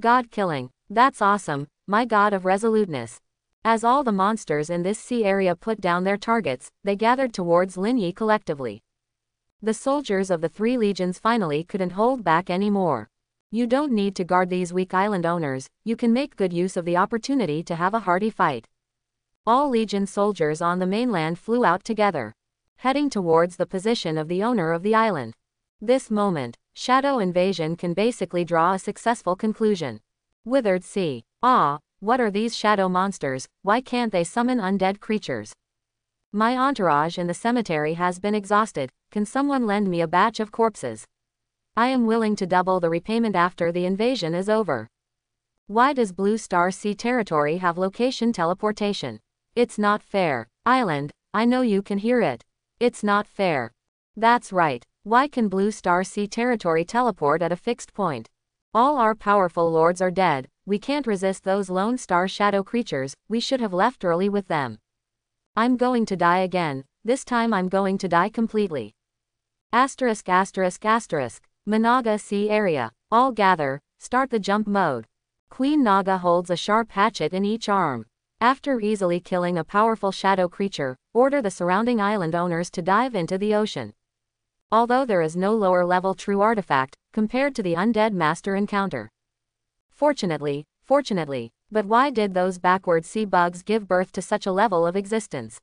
God killing, that's awesome, my god of resoluteness. As all the monsters in this sea area put down their targets, they gathered towards Lin Yi collectively. The soldiers of the three legions finally couldn't hold back anymore. You don't need to guard these weak island owners, you can make good use of the opportunity to have a hearty fight. All legion soldiers on the mainland flew out together, heading towards the position of the owner of the island. This moment, shadow invasion can basically draw a successful conclusion. Withered Sea. Ah, what are these shadow monsters, why can't they summon undead creatures? My entourage in the cemetery has been exhausted, can someone lend me a batch of corpses? I am willing to double the repayment after the invasion is over. Why does Blue Star Sea territory have location teleportation? It's not fair. Island, I know you can hear it. It's not fair. That's right. Why can Blue Star Sea territory teleport at a fixed point? All our powerful lords are dead, we can't resist those Lone Star shadow creatures, we should have left early with them. I'm going to die again, this time I'm going to die completely. Asterisk asterisk asterisk. Managa Sea area. All gather, start the jump mode. Queen Naga holds a sharp hatchet in each arm. After easily killing a powerful shadow creature, order the surrounding island owners to dive into the ocean. Although there is no lower level true artifact, compared to the undead master encounter. Fortunately, but why did those backward sea bugs give birth to such a level of existence?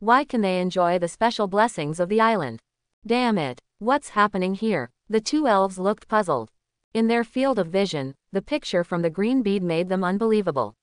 Why can they enjoy the special blessings of the island? Damn it, what's happening here? The two elves looked puzzled. In their field of vision, the picture from the green bead made them unbelievable.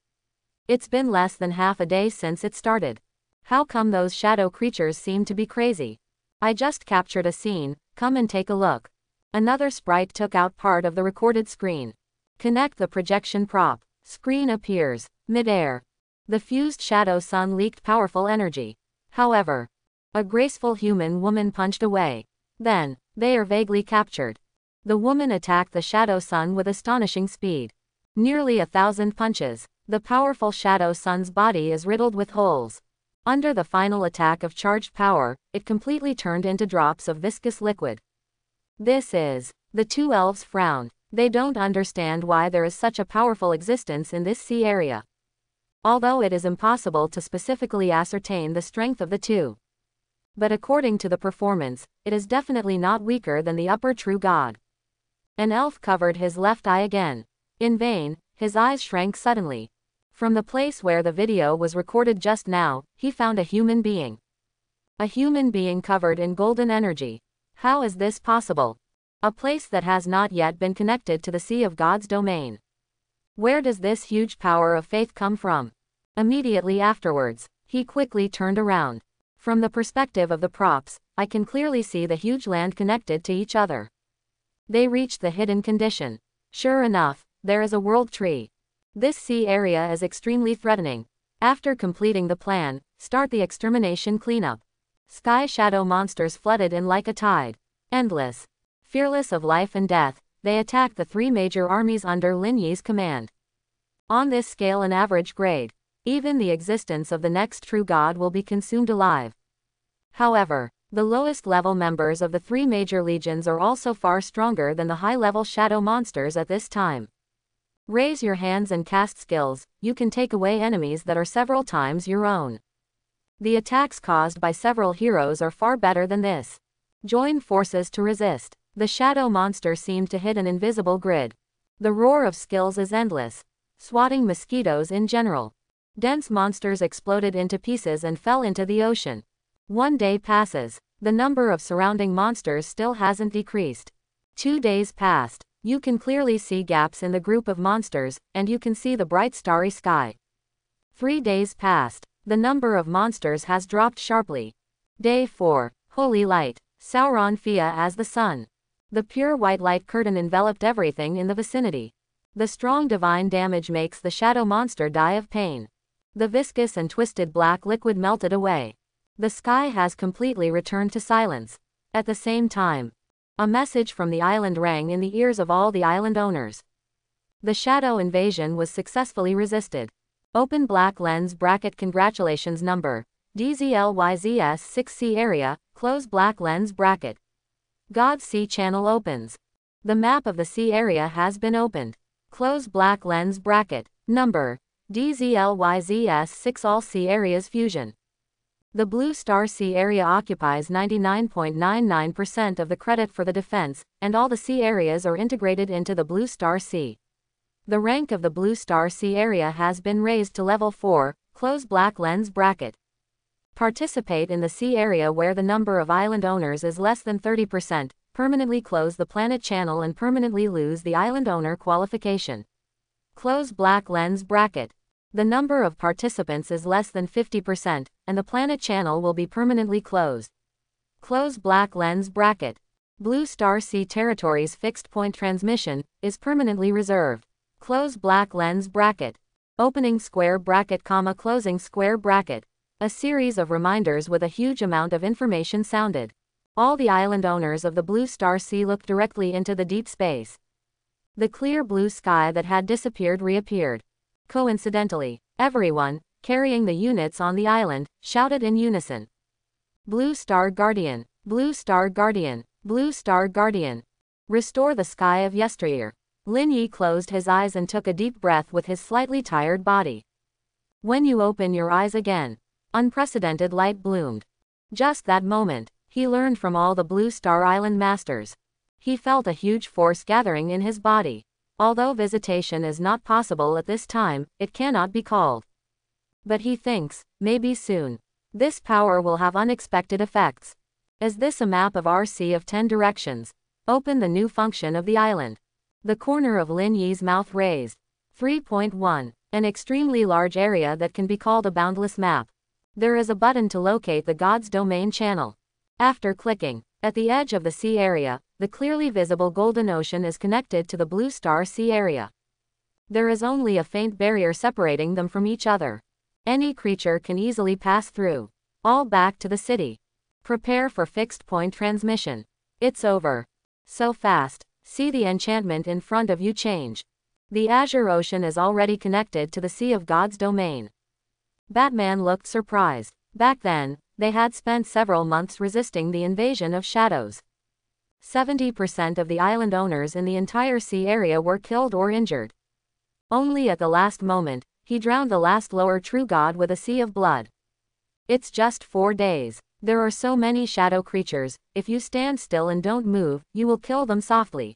It's been less than half a day since it started. How come those shadow creatures seem to be crazy? I just captured a scene, come and take a look. Another sprite took out part of the recorded screen. Connect the projection prop. Screen appears. Mid-air. The fused Shadow Sun leaked powerful energy. However, a graceful human woman punched away. Then, they are vaguely captured. The woman attacked the Shadow Sun with astonishing speed. Nearly 1,000 punches. The powerful Shadow Sun's body is riddled with holes. Under the final attack of charged power, it completely turned into drops of viscous liquid. This is. The two elves frowned. They don't understand why there is such a powerful existence in this sea area. Although it is impossible to specifically ascertain the strength of the two. But according to the performance, it is definitely not weaker than the upper true god. An elf covered his left eye again. In vain, his eyes shrank suddenly. From the place where the video was recorded just now, he found a human being. A human being covered in golden energy. How is this possible? A place that has not yet been connected to the sea of God's domain. Where does this huge power of faith come from? Immediately afterwards, he quickly turned around. From the perspective of the props, I can clearly see the huge land connected to each other. They reached the hidden condition. Sure enough, there is a world tree. This sea area is extremely threatening. After completing the plan, start the extermination cleanup. Sky shadow monsters flooded in like a tide. Endless. Fearless of life and death, they attacked the three major armies under Lin Yi's command. On this scale and average grade, even the existence of the next true god will be consumed alive. However, the lowest level members of the three major legions are also far stronger than the high-level shadow monsters at this time. Raise your hands and cast skills, you can take away enemies that are several times your own. The attacks caused by several heroes are far better than this. Join forces to resist. The shadow monster seemed to hit an invisible grid. The roar of skills is endless. Swatting mosquitoes in general. Dense monsters exploded into pieces and fell into the ocean. 1 day passes. The number of surrounding monsters still hasn't decreased. 2 days passed. You can clearly see gaps in the group of monsters, and you can see the bright starry sky. 3 days passed. The number of monsters has dropped sharply. Day 4. Holy light. Sauron Fia as the sun. The pure white light curtain enveloped everything in the vicinity. The strong divine damage makes the shadow monster die of pain. The viscous and twisted black liquid melted away. The sky has completely returned to silence. At the same time, a message from the island rang in the ears of all the island owners. The shadow invasion was successfully resisted. Open black lens bracket. Congratulations. Number DZLYZS 6C area, close black lens bracket. God Sea channel opens. The map of the sea area has been opened. Close black lens bracket. Number DZLYZS 6 all sea areas fusion. The Blue Star Sea area occupies 99.99% of the credit for the defense, and all the sea areas are integrated into the Blue Star Sea. The rank of the Blue Star Sea area has been raised to level 4, close black lens bracket. Participate in the sea area where the number of island owners is less than 30%, permanently close the planet channel and permanently lose the island owner qualification. Close black lens bracket. The number of participants is less than 50%, and the planet channel will be permanently closed. Close black lens bracket. Blue Star Sea territories fixed point transmission is permanently reserved. Close black lens bracket. Opening square bracket, closing square bracket. A series of reminders with a huge amount of information sounded. All the island owners of the Blue Star Sea looked directly into the deep space. The clear blue sky that had disappeared reappeared. Coincidentally, everyone, carrying the units on the island, shouted in unison. Blue Star Guardian, Blue Star Guardian, Blue Star Guardian. Restore the sky of yesteryear. Lin Yi closed his eyes and took a deep breath with his slightly tired body. When you open your eyes again, unprecedented light bloomed. Just that moment, he learned from all the Blue Star Island masters. He felt a huge force gathering in his body. Although visitation is not possible at this time, it cannot be called. But he thinks, maybe soon. This power will have unexpected effects. Is this a map of our sea of 10 directions? Open the new function of the island. The corner of Lin Yi's mouth raised. 3.1. An extremely large area that can be called a boundless map. There is a button to locate the God's domain channel. After clicking, at the edge of the sea area, the clearly visible golden ocean is connected to the Blue Star Sea area. There is only a faint barrier separating them from each other. Any creature can easily pass through. All back to the city. Prepare for fixed point transmission. It's over. So fast. See the enchantment in front of you change. The Azure Ocean is already connected to the Sea of God's domain. Batman looked surprised. Back then, they had spent several months resisting the invasion of shadows. 70% of the island owners in the entire sea area were killed or injured. Only at the last moment, he drowned the last lower true god with a sea of blood. It's just 4 days. There are so many shadow creatures, if you stand still and don't move, you will kill them softly.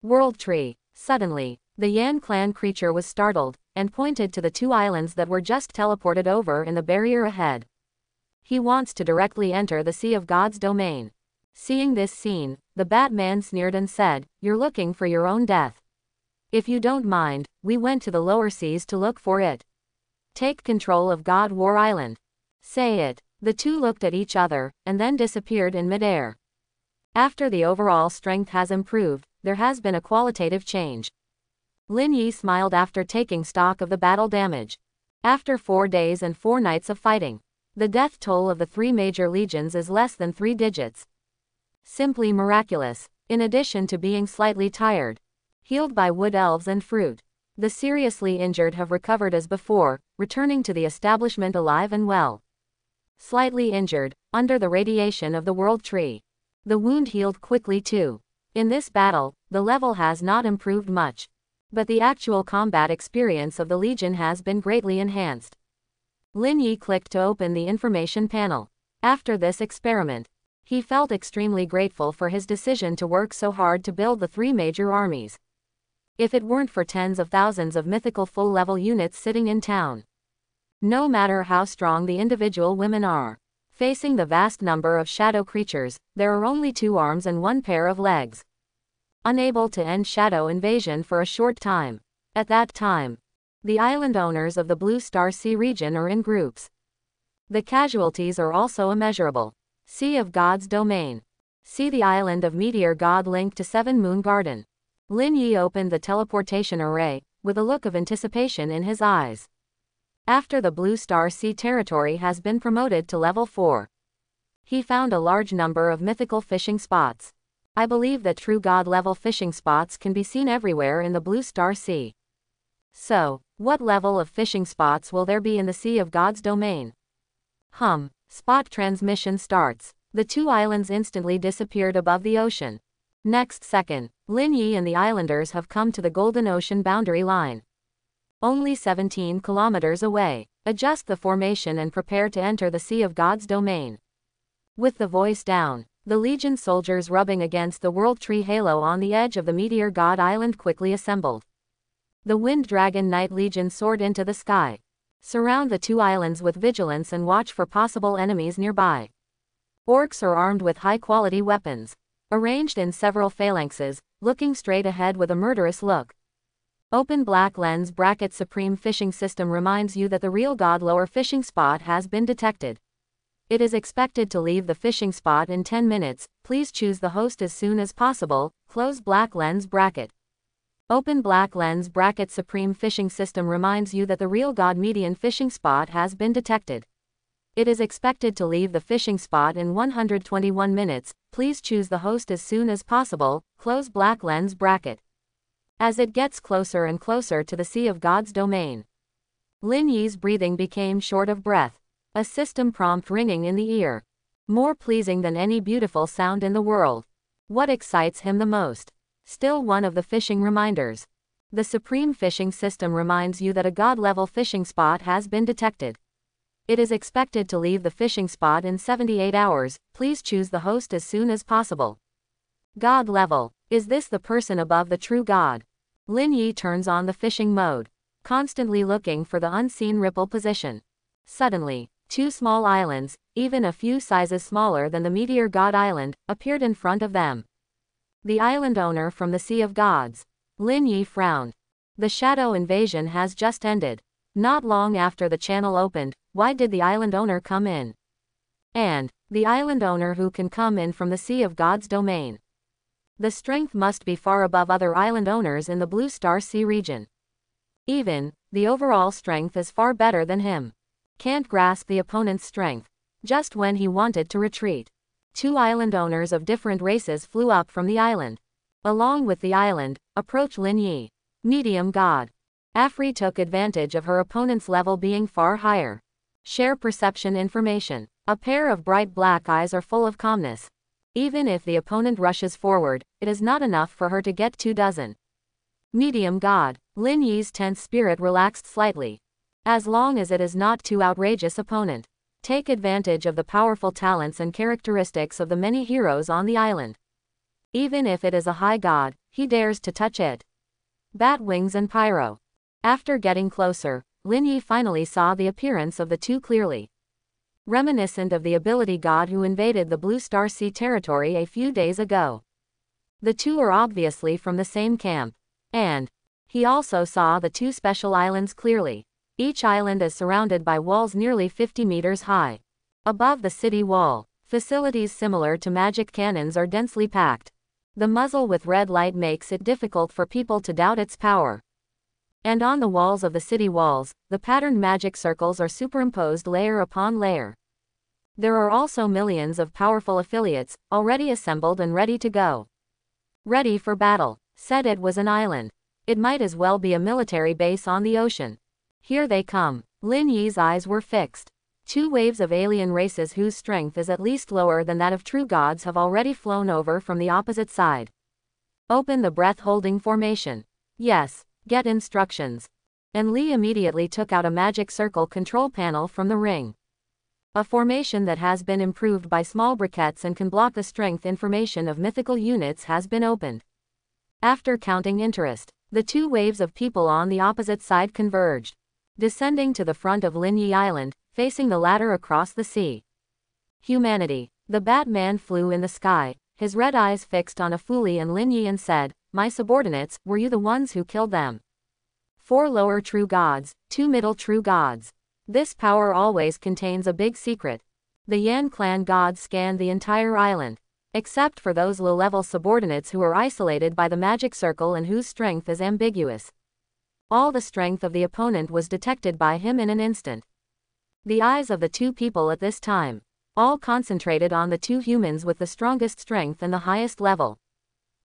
World Tree. Suddenly, the Yan clan creature was startled, and pointed to the 2 islands that were just teleported over in the barrier ahead. He wants to directly enter the Sea of God's domain. Seeing this scene, the Batman sneered and said, "You're looking for your own death. If you don't mind, we went to the lower seas to look for it. Take control of God War Island. Say it." The two looked at each other, and then disappeared in midair. After the overall strength has improved, there has been a qualitative change. Lin Yi smiled after taking stock of the battle damage. After 4 days and 4 nights of fighting, the death toll of the 3 major legions is less than 3 digits. Simply miraculous. In addition to being slightly tired, healed by wood elves and fruit, the seriously injured have recovered as before, returning to the establishment alive and well. Slightly injured, under the radiation of the World Tree. The wound healed quickly too. In this battle, the level has not improved much, but the actual combat experience of the Legion has been greatly enhanced. Lin Yi clicked to open the information panel. After this experiment, he felt extremely grateful for his decision to work so hard to build the 3 major armies. If it weren't for tens of thousands of mythical full-level units sitting in town, no matter how strong the individual women are, facing the vast number of shadow creatures, there are only 2 arms and 1 pair of legs. Unable to end shadow invasion for a short time. At that time, the island owners of the Blue Star Sea region are in groups. The casualties are also immeasurable. Sea of God's domain. See the island of Meteor God linked to 7 Moon Garden. Lin Yi opened the teleportation array, with a look of anticipation in his eyes. After the Blue Star Sea territory has been promoted to level 4, he found a large number of mythical fishing spots. I believe that true God level fishing spots can be seen everywhere in the Blue Star Sea. So, what level of fishing spots will there be in the Sea of God's domain? Spot transmission starts. The 2 islands instantly disappeared above the ocean. Next second, Lin Yi and the islanders have come to the Golden Ocean boundary line. Only 17 kilometers away. Adjust the formation and prepare to enter the Sea of God's domain. With the voice down, the Legion soldiers rubbing against the World Tree halo on the edge of the Meteor God Island quickly assembled. The Wind Dragon Knight Legion soared into the sky. Surround the 2 islands with vigilance and watch for possible enemies nearby. Orcs are armed with high-quality weapons, arranged in several phalanxes, looking straight ahead with a murderous look. Open black lens bracket Supreme Fishing System reminds you that the real God lower fishing spot has been detected. It is expected to leave the fishing spot in 10 minutes, please choose the host as soon as possible, close black lens bracket. Open black lens bracket Supreme Fishing System reminds you that the real God median fishing spot has been detected. It is expected to leave the fishing spot in 121 minutes, please choose the host as soon as possible, close black lens bracket. As it gets closer and closer to the Sea of God's domain, Lin Yi's breathing became short of breath. A system prompt ringing in the ear. More pleasing than any beautiful sound in the world. What excites him the most? Still one of the fishing reminders. The Supreme Fishing System reminds you that a God-level fishing spot has been detected. It is expected to leave the fishing spot in 78 hours, please choose the host as soon as possible. God level. Is this the person above the true God? Lin Yi turns on the fishing mode, constantly looking for the unseen ripple position. Suddenly, 2 small islands, even a few sizes smaller than the Meteor God Island, appeared in front of them. The island owner from the Sea of Gods. Lin Yi frowned. The shadow invasion has just ended. Not long after the channel opened, why did the island owner come in? And, the island owner who can come in from the Sea of God's domain. The strength must be far above other island owners in the Blue Star Sea region. Even, the overall strength is far better than him. Can't grasp the opponent's strength. Just when he wanted to retreat, 2 island owners of different races flew up from the island. Along with the island, approached Lin Yi. Medium God. Afri took advantage of her opponent's level being far higher. Share perception information. A pair of bright black eyes are full of calmness. Even if the opponent rushes forward, it is not enough for her to get 24. Medium God. Lin Yi's tense spirit relaxed slightly. As long as it is not too outrageous opponent. Take advantage of the powerful talents and characteristics of the many heroes on the island. Even if it is a high god, he dares to touch it. Bat wings and pyro. After getting closer, Lin Yi finally saw the appearance of the 2 clearly. reminiscent of the ability god who invaded the Blue Star Sea territory a few days ago. The two are obviously from the same camp. And he also saw the two special islands clearly. Each island is surrounded by walls nearly 50 meters high. Above the city wall, facilities similar to magic cannons are densely packed. The muzzle with red light makes it difficult for people to doubt its power. And on the walls of the city walls, the patterned magic circles are superimposed layer upon layer. There are also millions of powerful affiliates, already assembled and ready to go. Ready for battle. Said it was an island. It might as well be a military base on the ocean. Here they come. Lin Yi's eyes were fixed. Two waves of alien races whose strength is at least lower than that of true gods have already flown over from the opposite side. Open the breath-holding formation. Yes. Get instructions. And Li immediately took out a magic circle control panel from the ring. A formation that has been improved by small briquettes and can block the strength information of mythical units has been opened. After counting interest, the two waves of people on the opposite side converged, descending to the front of Lin Yi Island, facing the latter across the sea. Humanity. The Batman flew in the sky, his red eyes fixed on Afuli and Lin Yi and said, "My subordinates, were you the ones who killed them?" 4 lower true gods, 2 middle true gods. This power always contains a big secret. The Yan clan gods scanned the entire island, except for those low-level subordinates who are isolated by the magic circle and whose strength is ambiguous. All the strength of the opponent was detected by him in an instant. The eyes of the two people at this time, all concentrated on the two humans with the strongest strength and the highest level.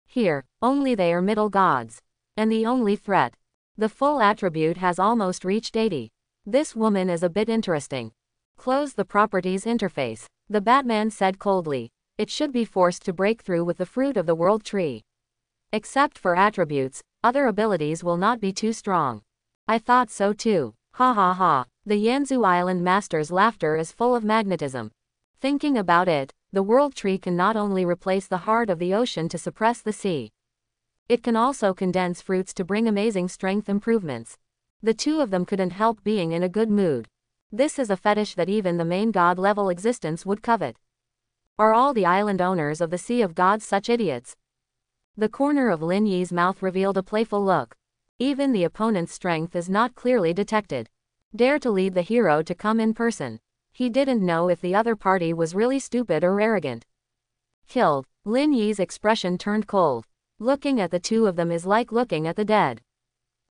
Here, only they are middle gods. And the only threat. The full attribute has almost reached 80. This woman is a bit interesting. Close the properties interface. The Batman said coldly. It should be forced to break through with the fruit of the world tree. Except for attributes, other abilities will not be too strong. I thought so too. Ha ha ha. The Yanzu Island Master's laughter is full of magnetism. Thinking about it, the world tree can not only replace the heart of the ocean to suppress the sea. It can also condense fruits to bring amazing strength improvements. The two of them couldn't help being in a good mood. This is a fetish that even the main god-level existence would covet. Are all the island owners of the Sea of Gods such idiots? The corner of Lin Yi's mouth revealed a playful look. Even the opponent's strength is not clearly detected. Dare to lead the hero to come in person. He didn't know if the other party was really stupid or arrogant. Killed. Lin Yi's expression turned cold. Looking at the two of them is like looking at the dead.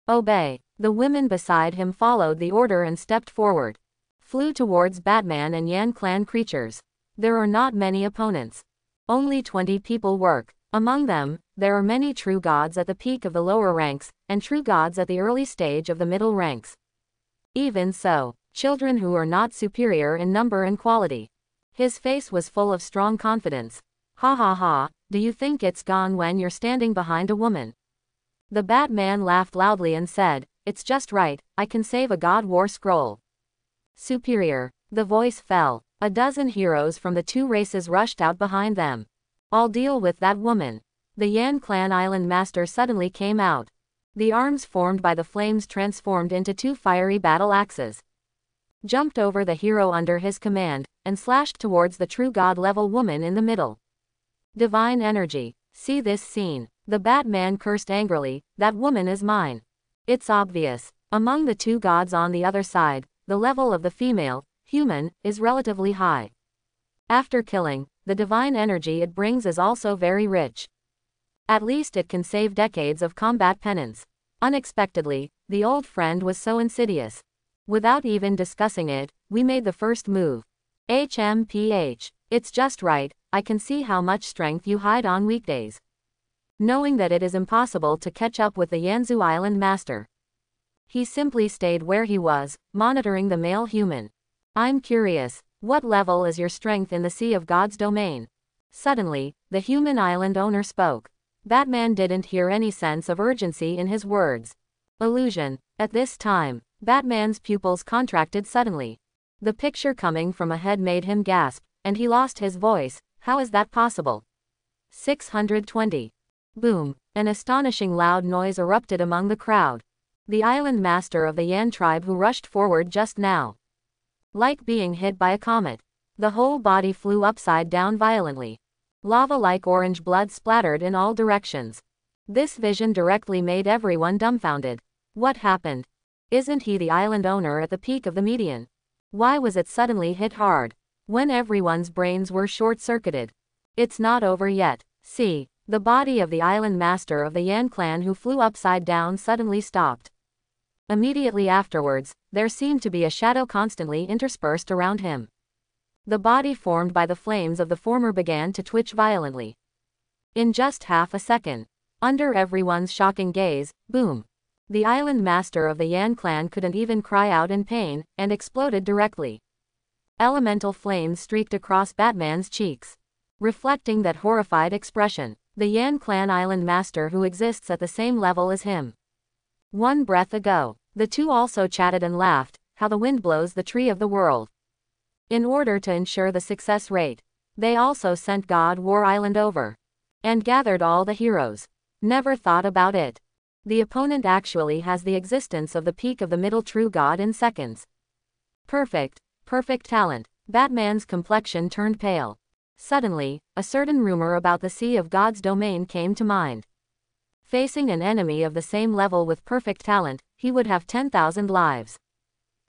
Obey. The women beside him followed the order and stepped forward. Flew towards Batman and Yan clan creatures. There are not many opponents. Only 20 people work. Among them, there are many true gods at the peak of the lower ranks, and true gods at the early stage of the middle ranks. Even so, children who are not superior in number and quality. His face was full of strong confidence. Ha ha ha, do you think it's gone when you're standing behind a woman? The Batman laughed loudly and said, "It's just right, I can save a God War scroll." Superior. The voice fell. A dozen heroes from the two races rushed out behind them. I'll deal with that woman. The Yan clan island master suddenly came out. The arms formed by the flames transformed into 2 fiery battle axes. Jumped over the hero under his command, and slashed towards the true god-level woman in the middle. Divine energy. See this scene. The Batman cursed angrily, that woman is mine. It's obvious. Among the two gods on the other side, the level of the female, human, is relatively high. After killing, the divine energy it brings is also very rich. At least it can save decades of combat penance. Unexpectedly, the old friend was so insidious. Without even discussing it, we made the first move. HMPH. It's just right, I can see how much strength you hide on weekdays. Knowing that it is impossible to catch up with the Yanzu Island Master, he simply stayed where he was, monitoring the male human. I'm curious, what level is your strength in the Sea of God's domain? Suddenly, the human island owner spoke. Batman didn't hear any sense of urgency in his words. Illusion. At this time, Batman's pupils contracted suddenly. The picture coming from ahead made him gasp, and he lost his voice. How is that possible? 620. Boom. An astonishing loud noise erupted among the crowd. The island master of the Yan tribe who rushed forward just now. Like being hit by a comet. The whole body flew upside down violently. Lava-like orange blood splattered in all directions. This vision directly made everyone dumbfounded. What happened? Isn't he the island owner at the peak of the median? Why was it suddenly hit hard? When everyone's brains were short-circuited. It's not over yet. See, the body of the island master of the Yan clan who flew upside down suddenly stopped. Immediately afterwards, there seemed to be a shadow constantly interspersed around him. The body formed by the flames of the former began to twitch violently. In just half a second, under everyone's shocking gaze, boom. The island master of the Yan clan couldn't even cry out in pain, and exploded directly. Elemental flames streaked across Batman's cheeks, reflecting that horrified expression. The Yan clan island master who exists at the same level as him. One breath ago, the two also chatted and laughed, how the wind blows the tree of the world. In order to ensure the success rate, they also sent God War Island over. And gathered all the heroes. Never thought about it. The opponent actually has the existence of the peak of the middle true God in seconds. Perfect talent. Batman's complexion turned pale. Suddenly, a certain rumor about the Sea of God's domain came to mind. Facing an enemy of the same level with perfect talent, he would have 10,000 lives.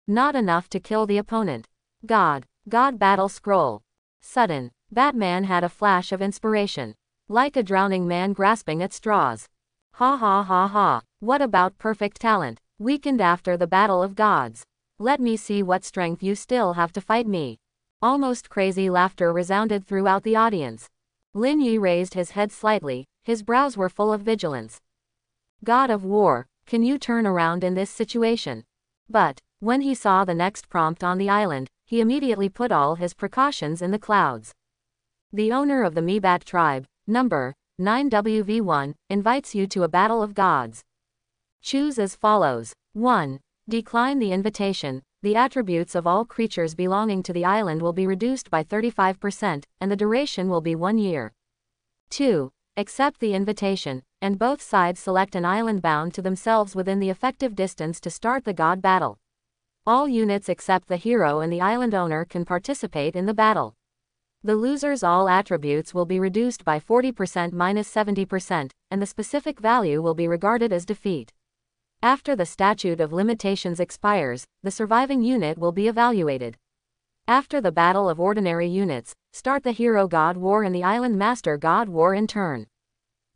Not enough to kill the opponent. God battle scroll. Sudden, Batman had a flash of inspiration. Like a drowning man grasping at straws. Ha ha ha ha. What about perfect talent? Weakened after the battle of gods. Let me see what strength you still have to fight me. Almost crazy laughter resounded throughout the audience. Lin Yi raised his head slightly, his brows were full of vigilance. God of War, can you turn around in this situation? But, when he saw the next prompt on the island, he immediately put all his precautions in the clouds. The owner of the Mebat tribe, number 9WV1, invites you to a battle of gods. Choose as follows. 1. Decline the invitation. The attributes of all creatures belonging to the island will be reduced by 35%, and the duration will be 1 year. 2. Accept the invitation, and both sides select an island bound to themselves within the effective distance to start the god battle. All units except the hero and the island owner can participate in the battle. The loser's all attributes will be reduced by 40% minus 70%, and the specific value will be regarded as defeat. After the statute of limitations expires, the surviving unit will be evaluated. After the battle of ordinary units, start the hero God War and the island master God War in turn.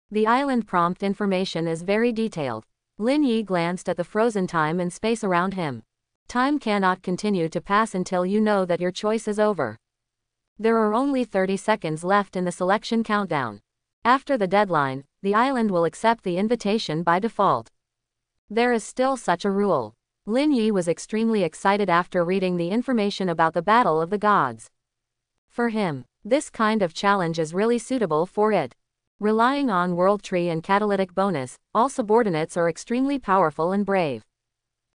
The island prompt information is very detailed. Lin Yi glanced at the frozen time and space around him. Time cannot continue to pass until you know that your choice is over. There are only 30 seconds left in the selection countdown. After the deadline, the island will accept the invitation by default. There is still such a rule. Lin Yi was extremely excited after reading the information about the Battle of the Gods. For him, this kind of challenge is really suitable for it. Relying on World Tree and Catalytic Bonus, all subordinates are extremely powerful and brave.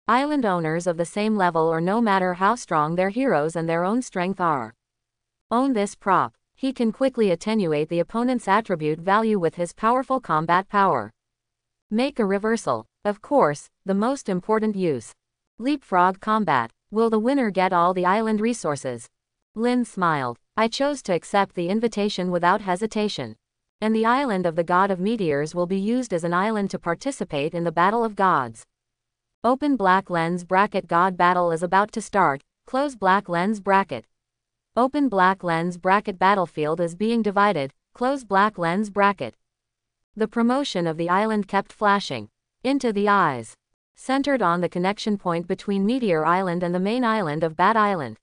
Island owners of the same level or no matter how strong their heroes and their own strength are. Own this prop. He can quickly attenuate the opponent's attribute value with his powerful combat power. Make a reversal. Of course, the most important use. Leapfrog combat. Will the winner get all the island resources? Lin smiled. I chose to accept the invitation without hesitation. And the island of the God of Meteors will be used as an island to participate in the Battle of Gods. Open black lens bracket. God battle is about to start. Close black lens bracket. Open black lens bracket. Battlefield is being divided. Close black lens bracket. The promotion of the island kept flashing into the eyes, centered on the connection point between Meteor Island and the main island of Bat Island.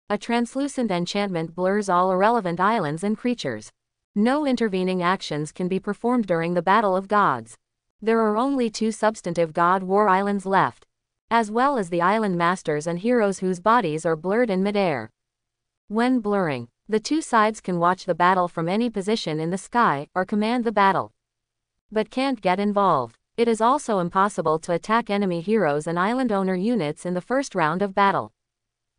A translucent enchantment blurs all irrelevant islands and creatures. No intervening actions can be performed during the Battle of Gods. There are only 2 substantive God War Islands left, as well as the island masters and heroes whose bodies are blurred in midair. When blurring, the 2 sides can watch the battle from any position in the sky, or command the battle, but can't get involved. It is also impossible to attack enemy heroes and island owner units in the first round of battle.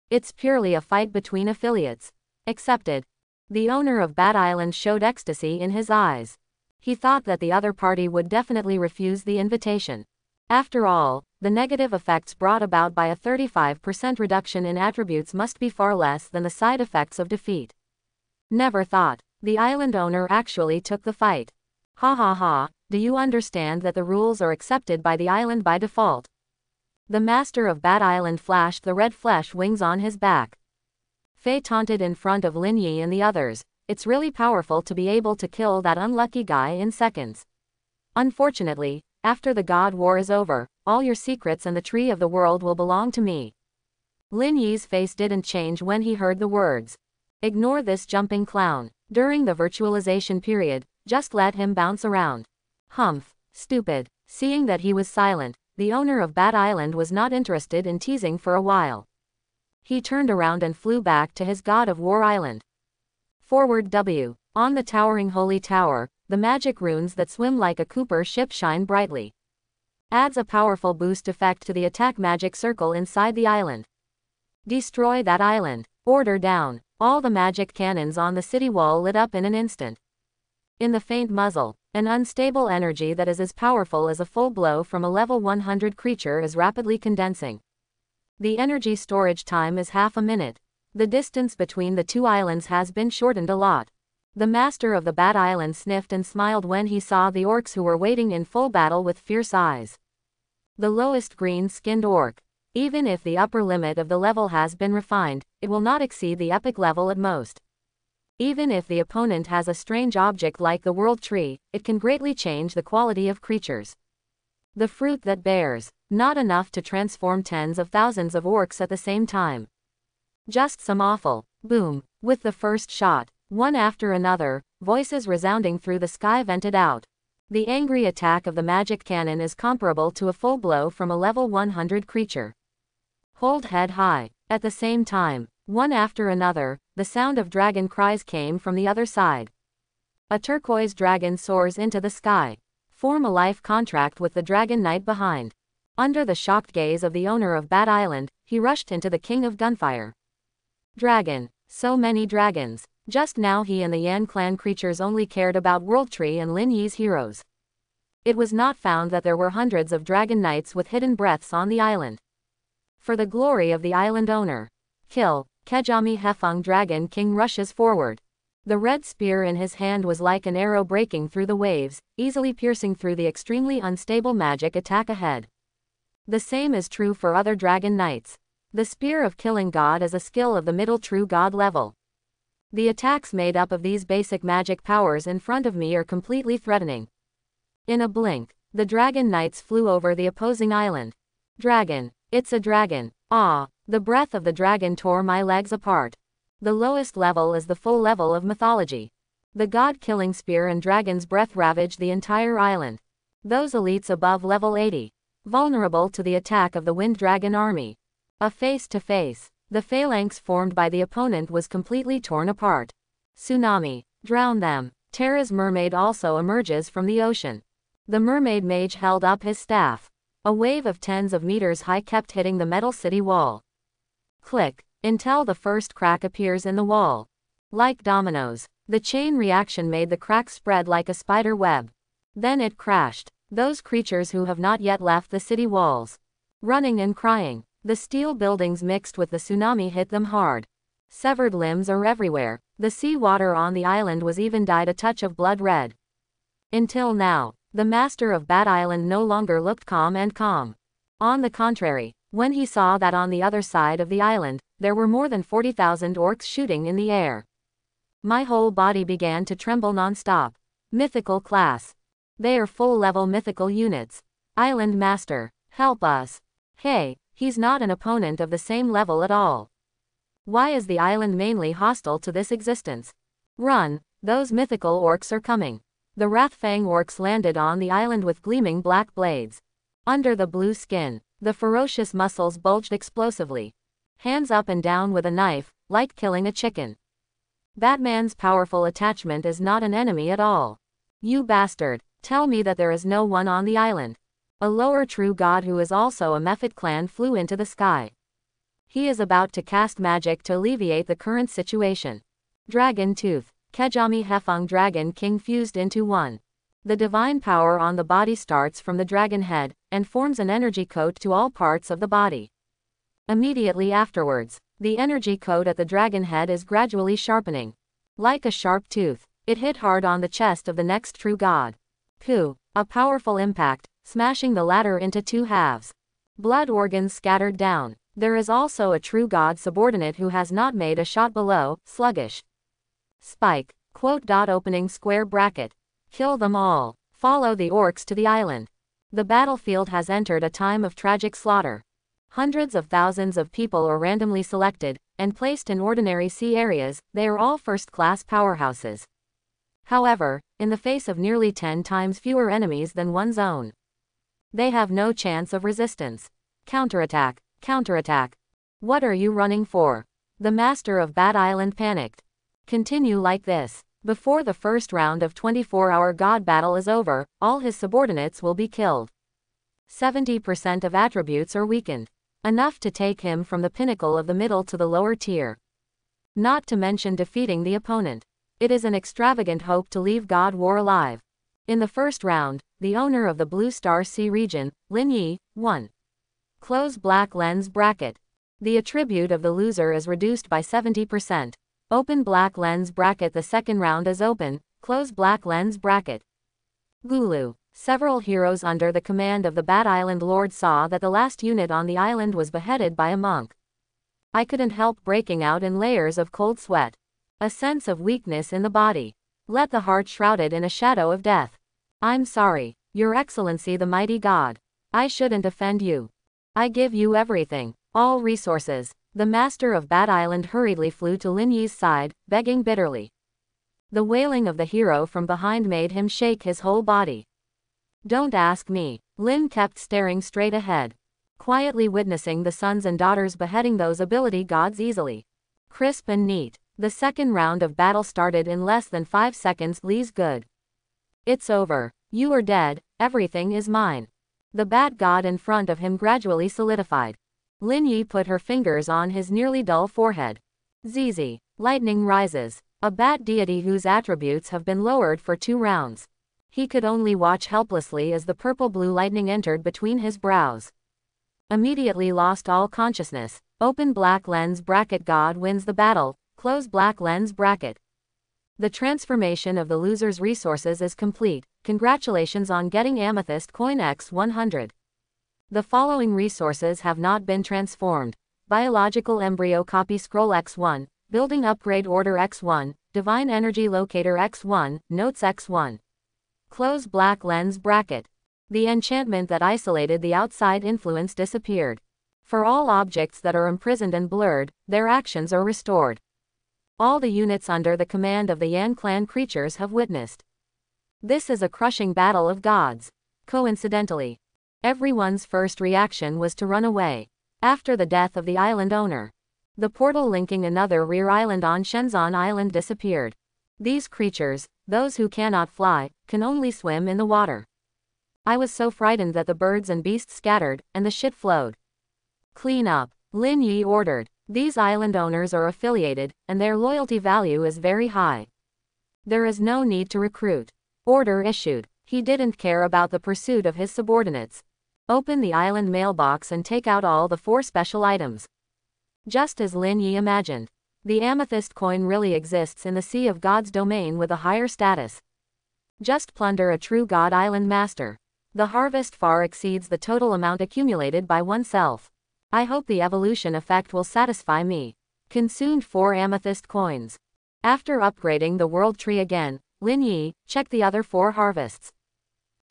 It's purely a fight between affiliates. Accepted. The owner of Bat Island showed ecstasy in his eyes. He thought that the other party would definitely refuse the invitation. After all, the negative effects brought about by a 35% reduction in attributes must be far less than the side effects of defeat. Never thought. The island owner actually took the fight. Ha ha ha, do you understand that the rules are accepted by the island by default? The master of Bat Island flashed the red flesh wings on his back. Faye taunted in front of Lin Yi and the others. It's really powerful to be able to kill that unlucky guy in seconds. Unfortunately, after the God War is over, all your secrets and the tree of the world will belong to me. Lin Yi's face didn't change when he heard the words. Ignore this jumping clown. During the virtualization period, just let him bounce around. Humph, stupid. Seeing that he was silent, the owner of Bat Island was not interested in teasing for a while. He turned around and flew back to his God of War Island. Forward W. On the towering holy tower, the magic runes that swim like a Cooper ship shine brightly. Adds a powerful boost effect to the attack magic circle inside the island. Destroy that island. Order down. All the magic cannons on the city wall lit up in an instant. In the faint muzzle, an unstable energy that is as powerful as a full blow from a level 100 creature is rapidly condensing. The energy storage time is half a minute. The distance between the two islands has been shortened a lot. The master of the Bat Island sniffed and smiled when he saw the orcs who were waiting in full battle with fierce eyes. The lowest green-skinned orc. Even if the upper limit of the level has been refined, it will not exceed the epic level at most. Even if the opponent has a strange object like the World Tree, it can greatly change the quality of creatures. The fruit that bears, not enough to transform tens of thousands of orcs at the same time. Just some awful boom. With the first shot, one after another, voices resounding through the sky vented out. The angry attack of the magic cannon is comparable to a full blow from a level 100 creature. Hold head high. At the same time, one after another, the sound of dragon cries came from the other side. A turquoise dragon soars into the sky. Form a life contract with the Dragon Knight behind. Under the shocked gaze of the owner of Bat Island, he rushed into the King of Gunfire. Dragon. So many dragons. Just now he and the Yan clan creatures only cared about World Tree and Lin Yi's heroes. It was not found that there were hundreds of dragon knights with hidden breaths on the island. For the glory of the island owner. Kill. Kejami Hefeng Dragon King rushes forward. The red spear in his hand was like an arrow breaking through the waves, easily piercing through the extremely unstable magic attack ahead. The same is true for other dragon knights. The spear of killing god is a skill of the middle true god level. The attacks made up of these basic magic powers in front of me are completely threatening. In a blink, the dragon knights flew over the opposing island. Dragon. It's a dragon. Ah, the breath of the dragon tore my legs apart. The lowest level is the full level of mythology. The god-killing spear and dragon's breath ravaged the entire island. Those elites above level 80. Vulnerable to the attack of the wind dragon army. A face-to-face. The phalanx formed by the opponent was completely torn apart. Tsunami. Drown them. Terra's mermaid also emerges from the ocean. The mermaid mage held up his staff. A wave of tens of meters high kept hitting the metal city wall. Click. Until the first crack appears in the wall. Like dominoes, the chain reaction made the crack spread like a spider web. Then it crashed. Those creatures who have not yet left the city walls. Running and crying. The steel buildings mixed with the tsunami hit them hard. Severed limbs are everywhere. The sea water on the island was even dyed a touch of blood red. Until now, the master of Bat Island no longer looked calm and calm. On the contrary, when he saw that on the other side of the island, there were more than 40,000 orcs shooting in the air. My whole body began to tremble non-stop. Mythical class. They are full-level mythical units. Island Master, help us. Hey, he's not an opponent of the same level at all. Why is the island mainly hostile to this existence? Run, those mythical orcs are coming. The Wrathfang orcs landed on the island with gleaming black blades. Under the blue skin, the ferocious muscles bulged explosively. Hands up and down with a knife, like killing a chicken. Batman's powerful attachment is not an enemy at all. You bastard, tell me that there is no one on the island. A lower true god who is also a Mephit clan flew into the sky. He is about to cast magic to alleviate the current situation. Dragon Tooth. Kejami Hefeng Dragon King fused into one. The divine power on the body starts from the dragon head, and forms an energy coat to all parts of the body. Immediately afterwards, the energy coat at the dragon head is gradually sharpening. Like a sharp tooth, it hit hard on the chest of the next true god. Pooh! A powerful impact, smashing the latter into two halves. Blood organs scattered down. There is also a true god subordinate who has not made a shot below, sluggish. Spike, quote. Opening square bracket. Kill them all. Follow the orcs to the island. The battlefield has entered a time of tragic slaughter. Hundreds of thousands of people are randomly selected, and placed in ordinary sea areas. They are all first-class powerhouses. However, in the face of nearly 10 times fewer enemies than one's own, they have no chance of resistance. Counterattack, counterattack. What are you running for? The master of Bat Island panicked. Continue like this. Before the first round of 24-hour god battle is over, all his subordinates will be killed. 70% of attributes are weakened. Enough to take him from the pinnacle of the middle to the lower tier. Not to mention defeating the opponent. It is an extravagant hope to leave God War alive. In the first round, the owner of the Blue Star Sea region, Lin Yi, won. Close black lens bracket. The attribute of the loser is reduced by 70%. Open black lens bracket. The second round is open, close black lens bracket. Lulu. Several heroes under the command of the Bat Island Lord saw that the last unit on the island was beheaded by a monk. I couldn't help breaking out in layers of cold sweat. A sense of weakness in the body. Let the heart shrouded in a shadow of death. I'm sorry, Your Excellency the mighty God. I shouldn't offend you. I give you everything, all resources. The master of Bat Island hurriedly flew to Lin Yi's side, begging bitterly. The wailing of the hero from behind made him shake his whole body. Don't ask me. Lin kept staring straight ahead, quietly witnessing the sons and daughters beheading those ability gods easily. Crisp and neat. The second round of battle started in less than 5 seconds. Li's good. It's over. You are dead. Everything is mine. The bat god in front of him gradually solidified. Lin Yi put her fingers on his nearly dull forehead. Zizi. Lightning rises. A bat deity whose attributes have been lowered for 2 rounds. He could only watch helplessly as the purple-blue lightning entered between his brows. Immediately lost all consciousness. Open black lens bracket. God wins the battle. Close black lens bracket. The transformation of the loser's resources is complete. Congratulations on getting Amethyst Coin X100. The following resources have not been transformed. Biological Embryo Copy Scroll X1, Building Upgrade Order X1, Divine Energy Locator X1, Notes X1. Close black lens bracket. The enchantment that isolated the outside influence disappeared. For all objects that are imprisoned and blurred, their actions are restored. All the units under the command of the Yan clan creatures have witnessed. This is a crushing battle of gods. Coincidentally, everyone's first reaction was to run away. After the death of the island owner, the portal linking another rear island on Shenzhen Island disappeared. These creatures, those who cannot fly, can only swim in the water. I was so frightened that the birds and beasts scattered, and the shit flowed. Clean up, Lin Yi ordered. These island owners are affiliated, and their loyalty value is very high. There is no need to recruit. Order issued. He didn't care about the pursuit of his subordinates. Open the island mailbox and take out all the 4 special items. Just as Lin Yi imagined. The amethyst coin really exists in the Sea of God's domain with a higher status. Just plunder a true God Island master. The harvest far exceeds the total amount accumulated by oneself. I hope the evolution effect will satisfy me. Consumed 4 amethyst coins. After upgrading the world tree again, Lin Yi checked the other 4 harvests.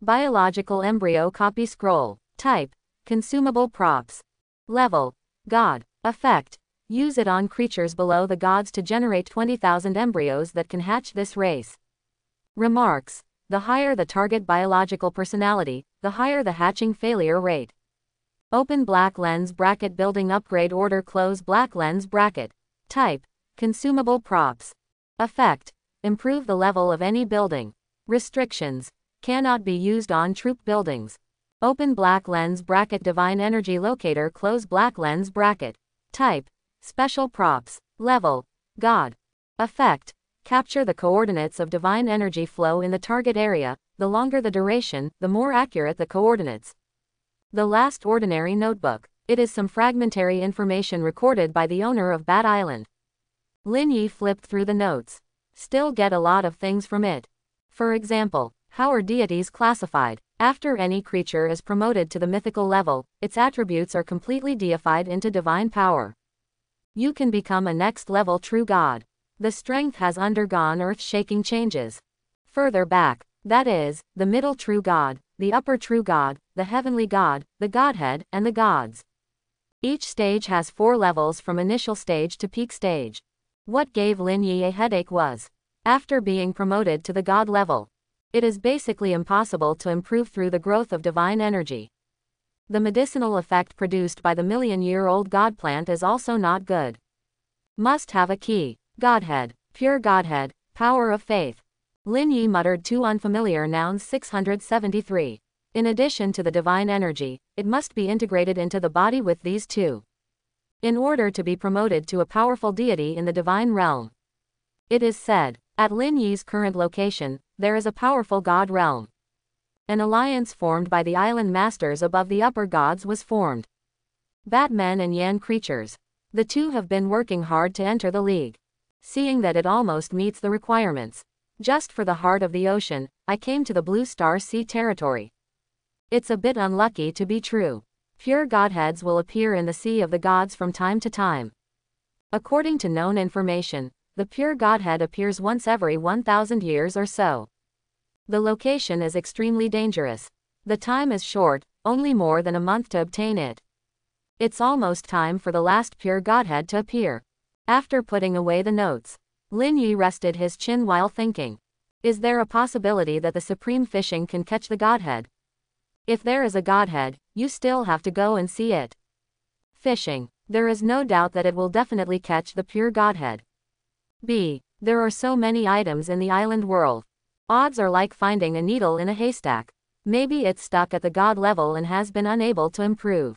Biological Embryo Copy Scroll. Type. Consumable Props. Level. God. Effect. Use it on creatures below the gods to generate 20,000 embryos that can hatch this race. Remarks. The higher the target biological personality, the higher the hatching failure rate. Open black lens bracket. Building Upgrade Order. Close black lens bracket. Type. Consumable Props. Effect. Improve the level of any building. Restrictions. Cannot be used on troop buildings. Open black lens bracket. Divine Energy Locator. Close black lens bracket. Type. Special Props. Level. God. Effect. Capture the coordinates of divine energy flow in the target area. The longer the duration, the more accurate the coordinates. The last ordinary notebook. It is some fragmentary information recorded by the owner of Bat Island. Lin Yi flipped through the notes. Still get a lot of things from it. For example, how are deities classified? After any creature is promoted to the mythical level, its attributes are completely deified into divine power. You can become a next-level true god. The strength has undergone earth-shaking changes. Further back, that is, the middle true god, the upper true god, the heavenly god, the godhead, and the gods. Each stage has 4 levels from initial stage to peak stage. What gave Lin Yi a headache was, after being promoted to the god level, it is basically impossible to improve through the growth of divine energy. The medicinal effect produced by the million-year-old god plant is also not good. Must have a key. Godhead, pure godhead, power of faith. Lin Yi muttered 2 unfamiliar nouns 673. In addition to the divine energy, it must be integrated into the body with these 2. In order to be promoted to a powerful deity in the divine realm. It is said, at Lin Yi's current location, there is a powerful god realm. An alliance formed by the island masters above the upper gods was formed. Batmen and Yan creatures. The 2 have been working hard to enter the league. Seeing that it almost meets the requirements. Just for the heart of the ocean, I came to the Blue Star Sea territory. It's a bit unlucky to be true. Pure godheads will appear in the Sea of the Gods from time to time. According to known information, the pure godhead appears once every 1,000 years or so. The location is extremely dangerous. The time is short, only more than a month to obtain it. It's almost time for the last pure godhead to appear. After putting away the notes, Lin Yi rested his chin while thinking. Is there a possibility that the supreme fishing can catch the godhead? If there is a godhead, you still have to go and see it. Fishing. There is no doubt that it will definitely catch the pure godhead. B. There are so many items in the island world. Odds are like finding a needle in a haystack. Maybe it's stuck at the god level and has been unable to improve.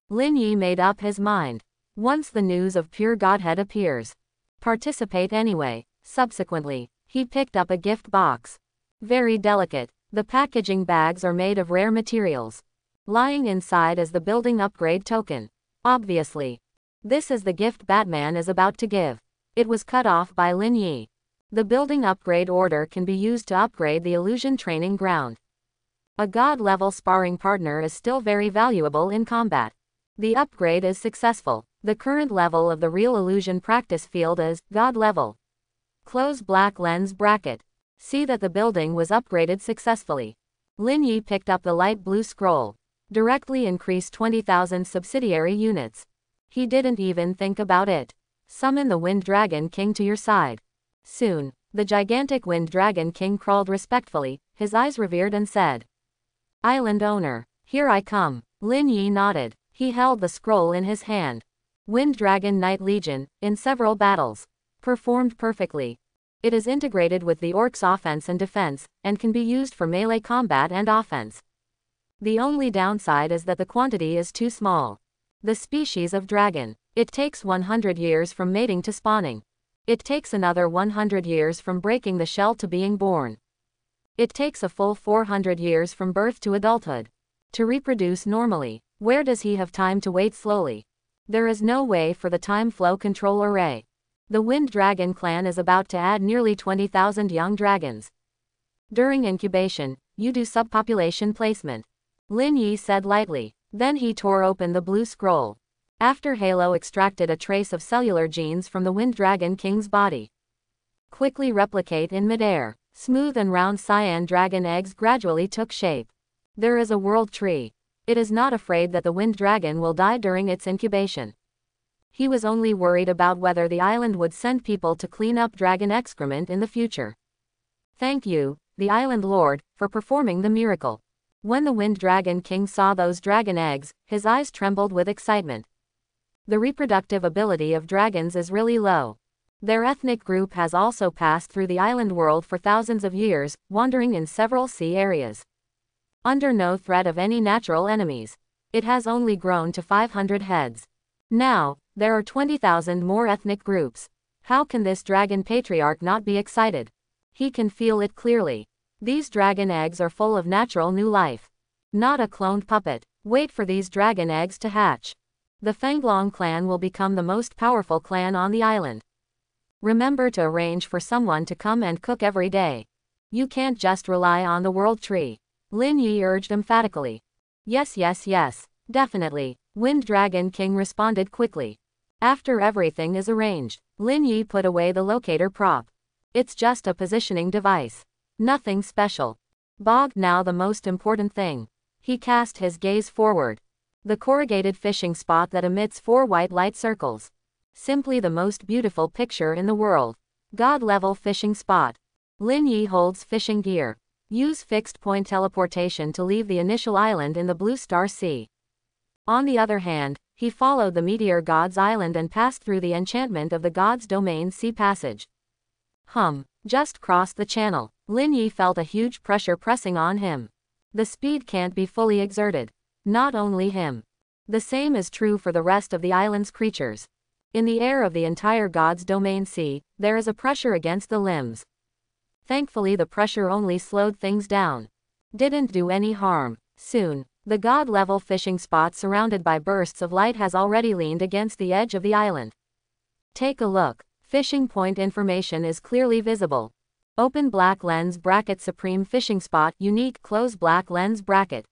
Lin Yi made up his mind. Once the news of pure godhead appears, participate anyway. Subsequently, he picked up a gift box. Very delicate. The packaging bags are made of rare materials. Lying inside is the building upgrade token. Obviously, this is the gift Batman is about to give. It was cut off by Lin Yi. The building upgrade order can be used to upgrade the illusion training ground. A god-level sparring partner is still very valuable in combat. The upgrade is successful. The current level of the real illusion practice field is God level. Close black lens bracket. See that the building was upgraded successfully. Lin Yi picked up the light blue scroll. Directly increase 20,000 subsidiary units. He didn't even think about it. Summon the Wind Dragon King to your side. Soon, the gigantic Wind Dragon King crawled respectfully, his eyes revered and said, Island owner, here I come. Lin Yi nodded. He held the scroll in his hand. Wind Dragon Knight Legion, in several battles. Performed perfectly. It is integrated with the Orc's offense and defense, and can be used for melee combat and offense. The only downside is that the quantity is too small. The species of dragon. It takes 100 years from mating to spawning. It takes another 100 years from breaking the shell to being born. It takes a full 400 years from birth to adulthood. To reproduce normally, where does he have time to wait slowly? There is no way for the time flow control array. The Wind Dragon clan is about to add nearly 20,000 young dragons. During incubation, you do subpopulation placement. Lin Yi said lightly. Then he tore open the blue scroll. After Halo extracted a trace of cellular genes from the Wind Dragon King's body. Quickly replicate in midair. Smooth and round cyan dragon eggs gradually took shape. There is a world tree. It is not afraid that the Wind Dragon will die during its incubation. He was only worried about whether the island would send people to clean up dragon excrement in the future. Thank you, the Island Lord, for performing the miracle. When the Wind Dragon King saw those dragon eggs, his eyes trembled with excitement. The reproductive ability of dragons is really low. Their ethnic group has also passed through the island world for thousands of years, wandering in several sea areas. Under no threat of any natural enemies. It has only grown to 500 heads. Now, there are 20,000 more ethnic groups. How can this dragon patriarch not be excited? He can feel it clearly. These dragon eggs are full of natural new life. Not a cloned puppet. Wait for these dragon eggs to hatch. The Fanglong clan will become the most powerful clan on the island. Remember to arrange for someone to come and cook every day. You can't just rely on the world tree. Lin Yi urged emphatically. Yes, yes, yes, definitely, Wind Dragon King responded quickly. After everything is arranged, Lin Yi put away the locator prop. It's just a positioning device. Nothing special. Bog now the most important thing. He cast his gaze forward. The corrugated fishing spot that emits 4 white light circles. Simply the most beautiful picture in the world. God-level fishing spot. Lin Yi holds fishing gear. Use fixed point teleportation to leave the initial island in the Blue Star Sea. On the other hand, he followed the Meteor God's Island and passed through the enchantment of the God's Domain Sea Passage. Just crossed the channel. Lin Yi felt a huge pressure pressing on him. The speed can't be fully exerted. Not only him. The same is true for the rest of the island's creatures. In the air of the entire God's Domain Sea, there is a pressure against the limbs. Thankfully the pressure only slowed things down. Didn't do any harm. Soon, the God-level fishing spot surrounded by bursts of light has already leaned against the edge of the island. Take a look. Fishing point information is clearly visible. Open black lens bracket supreme fishing spot unique close black lens bracket.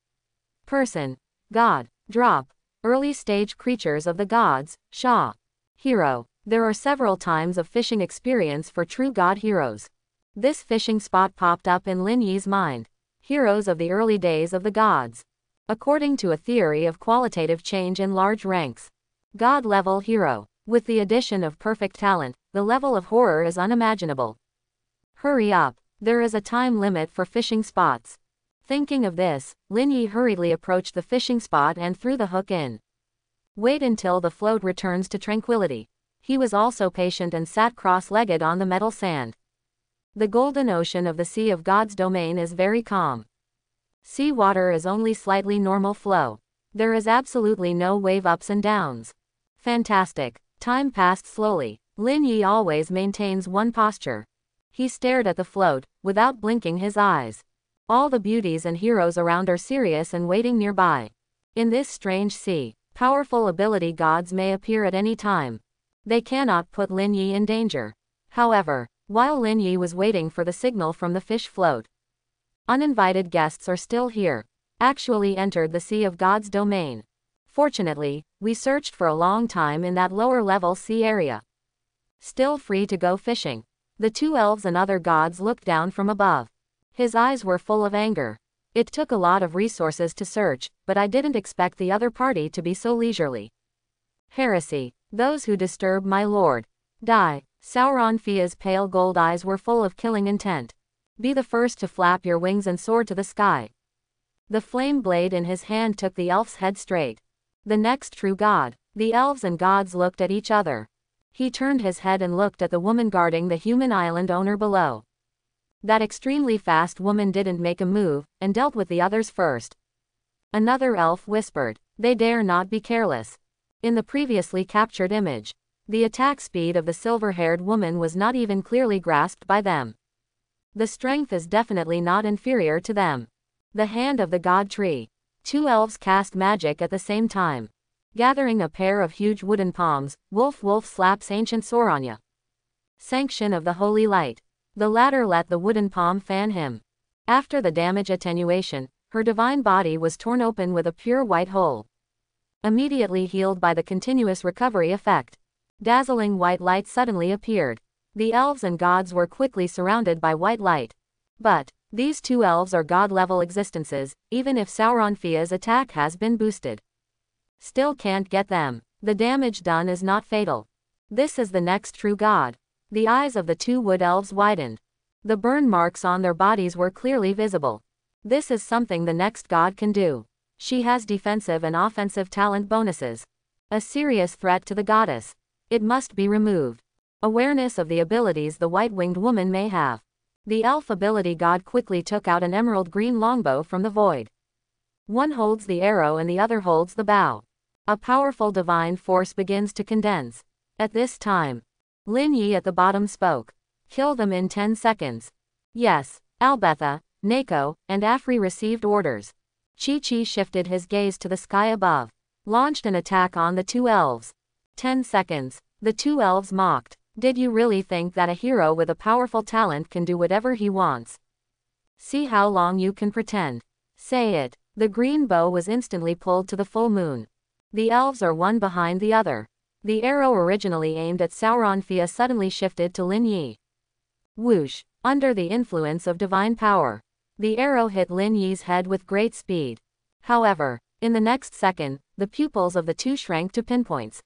Person. God. Drop. Early stage creatures of the gods. Sha. Hero. There are several times of fishing experience for true god heroes. This fishing spot popped up in Lin Yi's mind. Heroes of the early days of the gods. According to a theory of qualitative change in large ranks. God-level hero. With the addition of perfect talent, the level of horror is unimaginable. Hurry up. There is a time limit for fishing spots. Thinking of this, Lin Yi hurriedly approached the fishing spot and threw the hook in. Wait until the float returns to tranquility. He was also patient and sat cross-legged on the metal sand. The golden ocean of the Sea of God's Domain is very calm. Sea water is only slightly normal flow. There is absolutely no wave ups and downs. Fantastic. Time passed slowly. Lin Yi always maintains one posture. He stared at the float, without blinking his eyes. All the beauties and heroes around are serious and waiting nearby. In this strange sea, powerful ability gods may appear at any time. They cannot put Lin Yi in danger. However, while Lin Yi was waiting for the signal from the fish float, uninvited guests are still here. Actually entered the Sea of God's Domain. Fortunately, we searched for a long time in that lower level sea area. Still free to go fishing. The 2 elves and other gods looked down from above. His eyes were full of anger. It took a lot of resources to search, but I didn't expect the other party to be so leisurely. Heresy. Those who disturb my lord. Die. Sauron Fia's pale gold eyes were full of killing intent. Be the first to flap your wings and soar to the sky. The flame blade in his hand took the elf's head straight. The next true god. The elves and gods looked at each other. He turned his head and looked at the woman guarding the human island owner below. That extremely fast woman didn't make a move, and dealt with the others first. Another elf whispered, "They dare not be careless." In the previously captured image, the attack speed of the silver-haired woman was not even clearly grasped by them. The strength is definitely not inferior to them. The hand of the god tree. 2 elves cast magic at the same time. Gathering a pair of huge wooden palms, Wolf slaps ancient Soranya. Sanction of the holy light. The latter let the wooden palm fan him. After the damage attenuation, her divine body was torn open with a pure white hole. Immediately healed by the continuous recovery effect. Dazzling white light suddenly appeared. The elves and gods were quickly surrounded by white light. But these 2 elves are god-level existences, even if Sauron Fia's attack has been boosted. Still can't get them. The damage done is not fatal. This is the next true god. The eyes of the 2 wood elves widened. The burn marks on their bodies were clearly visible. This is something the next god can do. She has defensive and offensive talent bonuses. A serious threat to the goddess. It must be removed. Awareness of the abilities the white-winged woman may have. The elf ability god quickly took out an emerald green longbow from the void. One holds the arrow and the other holds the bow. A powerful divine force begins to condense. At this time, Lin Yi at the bottom spoke. Kill them in 10 seconds. Yes, Albetha, Nako, and Afri received orders. Chi-Chi shifted his gaze to the sky above. Launched an attack on the two elves. 10 seconds. The two elves mocked. Did you really think that a hero with a powerful talent can do whatever he wants? See how long you can pretend. Say it. The green bow was instantly pulled to the full moon. The elves are one behind the other. The arrow originally aimed at Sauronfia suddenly shifted to Lin Yi. Whoosh. Under the influence of divine power, the arrow hit Lin Yi's head with great speed. However, in the next second, the pupils of the two shrank to pinpoints.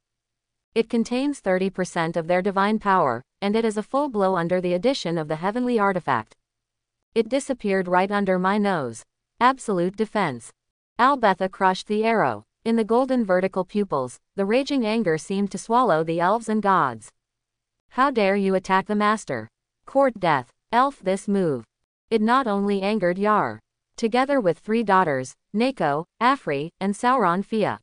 It contains 30% of their divine power, and it is a full blow under the addition of the heavenly artifact. It disappeared right under my nose. Absolute defense. Albetha crushed the arrow. In the golden vertical pupils, the raging anger seemed to swallow the elves and gods. How dare you attack the master? Court death. Elf this move. It not only angered Yar. Together with 3 daughters, Nako, Afri, and Sauronfia.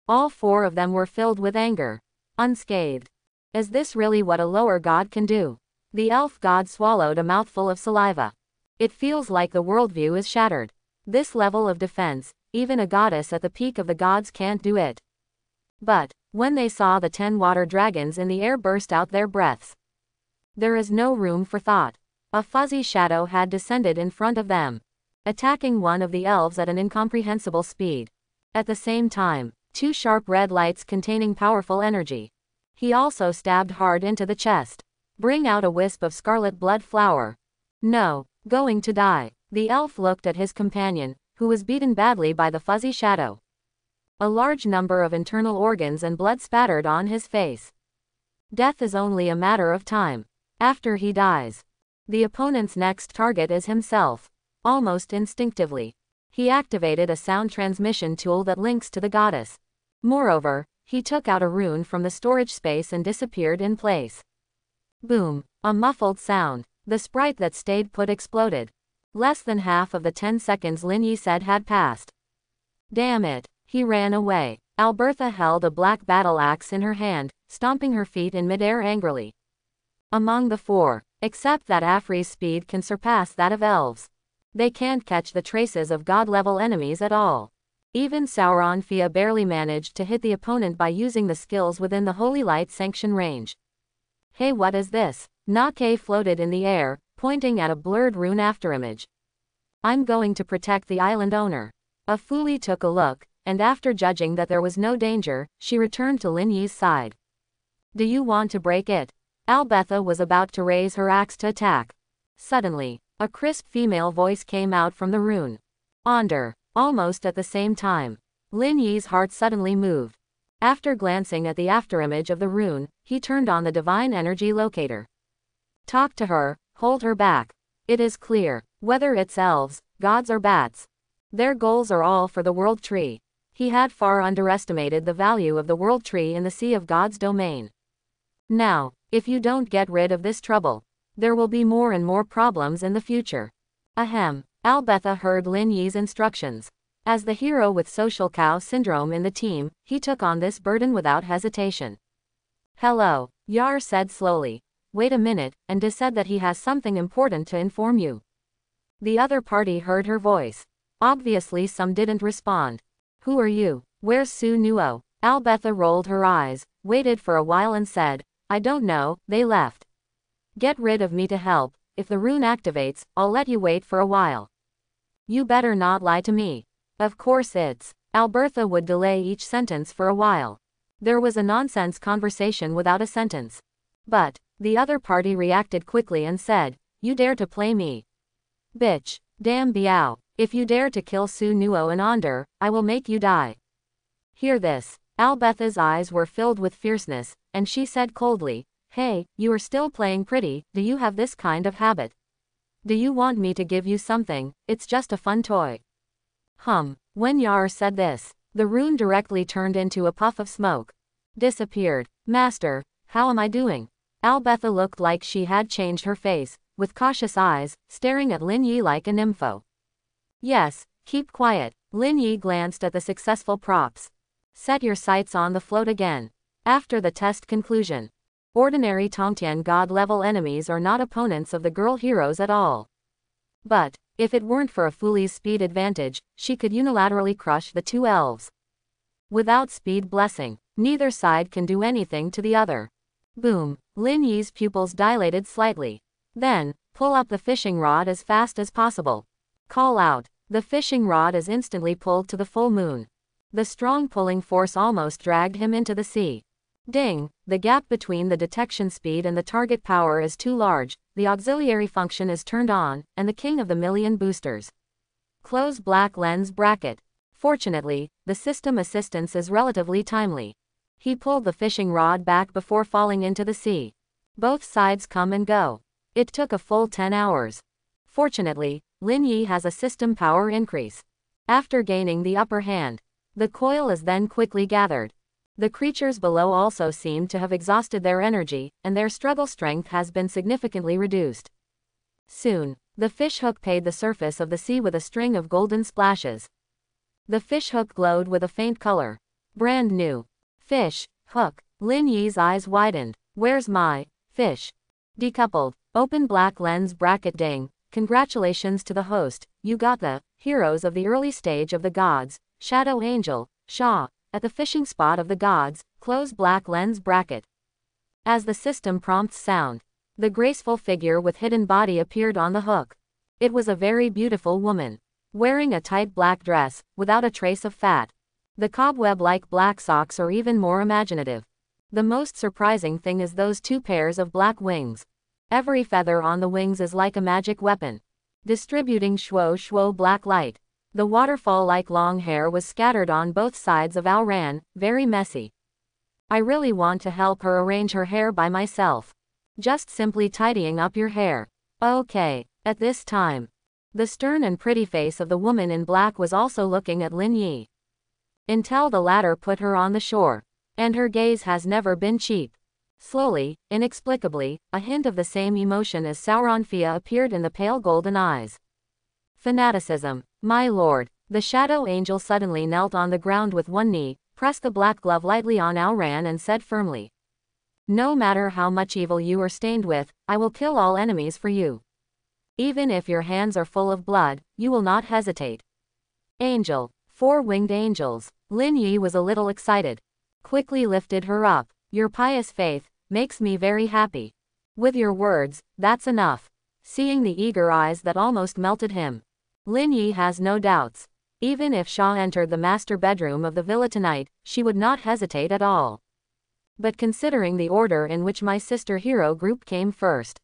All 4 of them were filled with anger. Unscathed. Is this really what a lower god can do? The elf god swallowed a mouthful of saliva. It feels like the worldview is shattered. This level of defense, even a goddess at the peak of the gods can't do it. But, when they saw the 10 water dragons in the air burst out their breaths. There is no room for thought. A fuzzy shadow had descended in front of them, attacking one of the elves at an incomprehensible speed. At the same time, 2 sharp red lights containing powerful energy. He also stabbed hard into the chest. Bring out a wisp of scarlet blood flower. No, going to die. The elf looked at his companion, who was beaten badly by the fuzzy shadow. A large number of internal organs and blood spattered on his face. Death is only a matter of time. After he dies, the opponent's next target is himself. Almost instinctively, he activated a sound transmission tool that links to the goddess. Moreover, he took out a rune from the storage space and disappeared in place. Boom, a muffled sound. The sprite that stayed put exploded. Less than half of the 10 seconds Lin Yi said had passed. Damn it, he ran away. Albertha held a black battle axe in her hand, stomping her feet in midair angrily. Among the 4, except that Afri's speed can surpass that of elves. They can't catch the traces of god-level enemies at all. Even Sauronfia barely managed to hit the opponent by using the skills within the Holy Light Sanction range. Hey, what is this? Nake floated in the air, pointing at a blurred rune afterimage. I'm going to protect the island owner. Afuli took a look, and after judging that there was no danger, she returned to Lin Yi's side. Do you want to break it? Albetha was about to raise her axe to attack. Suddenly, a crisp female voice came out from the rune. Onder. Almost at the same time, Lin Yi's heart suddenly moved. After glancing at the afterimage of the rune, he turned on the divine energy locator. Talk to her, hold her back. It is clear, whether it's elves, gods or bats, their goals are all for the world tree. He had far underestimated the value of the world tree in the Sea of God's domain. Now, if you don't get rid of this trouble, there will be more and more problems in the future. Ahem. Albetha heard Lin Yi's instructions. As the hero with social cow syndrome in the team, he took on this burden without hesitation. Hello, Yar said slowly. Wait a minute, and Des said that he has something important to inform you. The other party heard her voice. Obviously some didn't respond. Who are you? Where's Su Nuo? Albetha rolled her eyes, waited for a while and said, I don't know, they left. Get rid of me to help. If the rune activates, I'll let you wait for a while. You better not lie to me. Of course it's. Albertha would delay each sentence for a while. There was a nonsense conversation without a sentence. But, the other party reacted quickly and said, you dare to play me? Bitch. Damn Biao. If you dare to kill Su Nuo and Onder, I will make you die. Hear this. Albetha's eyes were filled with fierceness, and she said coldly, hey, you are still playing pretty, do you have this kind of habit? Do you want me to give you something? It's just a fun toy. When Yar said this, the rune directly turned into a puff of smoke. Disappeared. Master, how am I doing? Albetha looked like she had changed her face, with cautious eyes, staring at Lin Yi like a nympho. Yes, keep quiet. Lin Yi glanced at the successful props. Set your sights on the float again. After the test conclusion. Ordinary Tongtian god-level enemies are not opponents of the girl heroes at all. But, if it weren't for a Fuli's speed advantage, she could unilaterally crush the two elves. Without speed blessing, neither side can do anything to the other. Boom. Lin Yi's pupils dilated slightly. Then, pull up the fishing rod as fast as possible. Call out. The fishing rod is instantly pulled to the full moon. The strong pulling force almost dragged him into the sea. Ding! The gap between the detection speed and the target power is too large, the auxiliary function is turned on, and the king of the million boosters. Close black lens bracket. Fortunately, the system assistance is relatively timely. He pulled the fishing rod back before falling into the sea. Both sides come and go. It took a full 10 hours. Fortunately, Lin Yi has a system power increase. After gaining the upper hand, the coil is then quickly gathered. The creatures below also seem to have exhausted their energy, and their struggle strength has been significantly reduced. Soon, the fishhook paid the surface of the sea with a string of golden splashes. The fishhook glowed with a faint color. Brand new. Fish, hook. Lin Yi's eyes widened. Where's my fish? Decoupled. Open black lens bracket. Ding. Congratulations to the host, you got the heroes of the early stage of the gods, Shadow Angel, Sha, at the fishing spot of the gods, close black lens bracket. As the system prompts sound, the graceful figure with hidden body appeared on the hook. It was a very beautiful woman, wearing a tight black dress, without a trace of fat. The cobweb-like black socks are even more imaginative. The most surprising thing is those two pairs of black wings. Every feather on the wings is like a magic weapon, distributing shwo black light. The waterfall-like long hair was scattered on both sides of Aoran, very messy. I really want to help her arrange her hair by myself. Just simply tidying up your hair. Okay. At this time, the stern and pretty face of the woman in black was also looking at Lin Yi. Until the latter put her on the shore. And her gaze has never been cheap. Slowly, inexplicably, a hint of the same emotion as Sauronfia appeared in the pale golden eyes. Fanaticism. My lord. The shadow angel suddenly knelt on the ground with one knee, pressed the black glove lightly on Aoran and said firmly, "No matter how much evil you are stained with, I will kill all enemies for you. Even if your hands are full of blood, you will not hesitate." Angel. Four-winged angels. Lin Yi was a little excited. Quickly lifted her up. Your pious faith makes me very happy. With your words, that's enough. Seeing the eager eyes that almost melted him, Lin Yi has no doubts. Even if Sha entered the master bedroom of the villa tonight, she would not hesitate at all. But considering the order in which my sister hero group came first,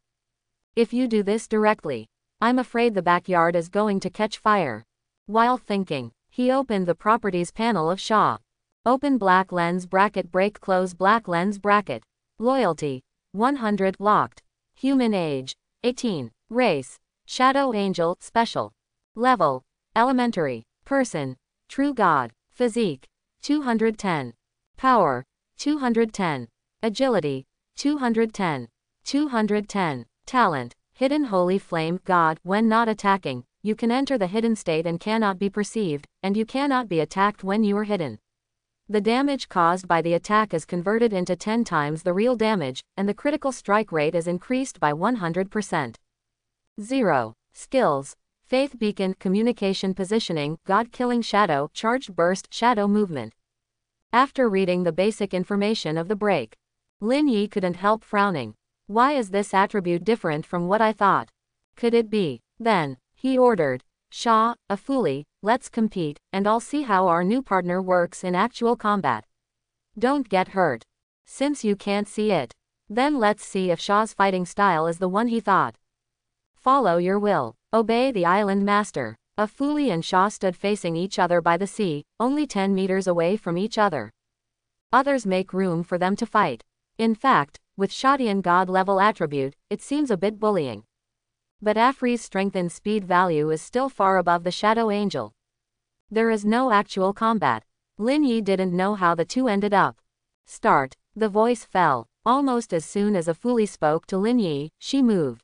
if you do this directly, I'm afraid the backyard is going to catch fire. While thinking, he opened the properties panel of Sha. Open black lens bracket, break, close black lens bracket. Loyalty 100, locked. Human age 18. Race Shadow Angel, special. Level elementary. Person true god. Physique 210. Power 210. Agility 210. 210. Talent hidden holy flame god. When not attacking, you can enter the hidden state and cannot be perceived, and you cannot be attacked when you are hidden. The damage caused by the attack is converted into 10 times the real damage, and the critical strike rate is increased by 100%. 0. Skills. Faith Beacon, Communication, Positioning, God-Killing Shadow, Charged Burst, Shadow Movement. After reading the basic information of the break, Lin Yi couldn't help frowning. Why is this attribute different from what I thought? Could it be? Then, he ordered, Sha, a Fuli, let's compete, and I'll see how our new partner works in actual combat. Don't get hurt. Since you can't see it, then let's see if Sha's fighting style is the one he thought. Follow your will. Obey the island master. A Fuli and Sha stood facing each other by the sea, only 10 meters away from each other. Others make room for them to fight. In fact, with Shadian god-level attribute, it seems a bit bullying. But Afri's strength and speed value is still far above the Shadow Angel. There is no actual combat. Lin Yi didn't know how the two ended up. Start. The voice fell. Almost as soon as a Fuli spoke to Lin Yi, she moved.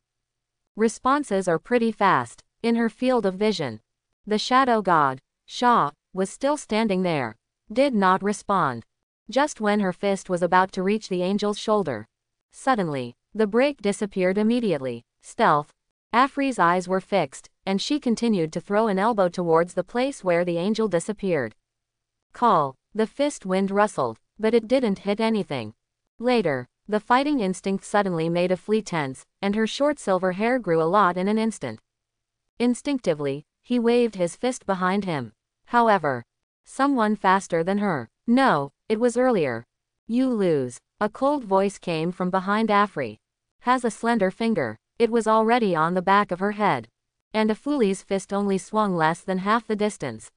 Responses are pretty fast. In her field of vision, the shadow god, Sha, was still standing there. Did not respond. Just when her fist was about to reach the angel's shoulder, suddenly, the break disappeared immediately. Stealth. Afri's eyes were fixed, and she continued to throw an elbow towards the place where the angel disappeared. Call. The fist wind rustled, but it didn't hit anything. Later, the fighting instinct suddenly made a flea tense, and her short silver hair grew a lot in an instant. Instinctively, he waved his fist behind him. However, someone faster than her. No, it was earlier. You lose. A cold voice came from behind Afri. Has a slender finger. It was already on the back of her head. And a foolie's fist only swung less than half the distance.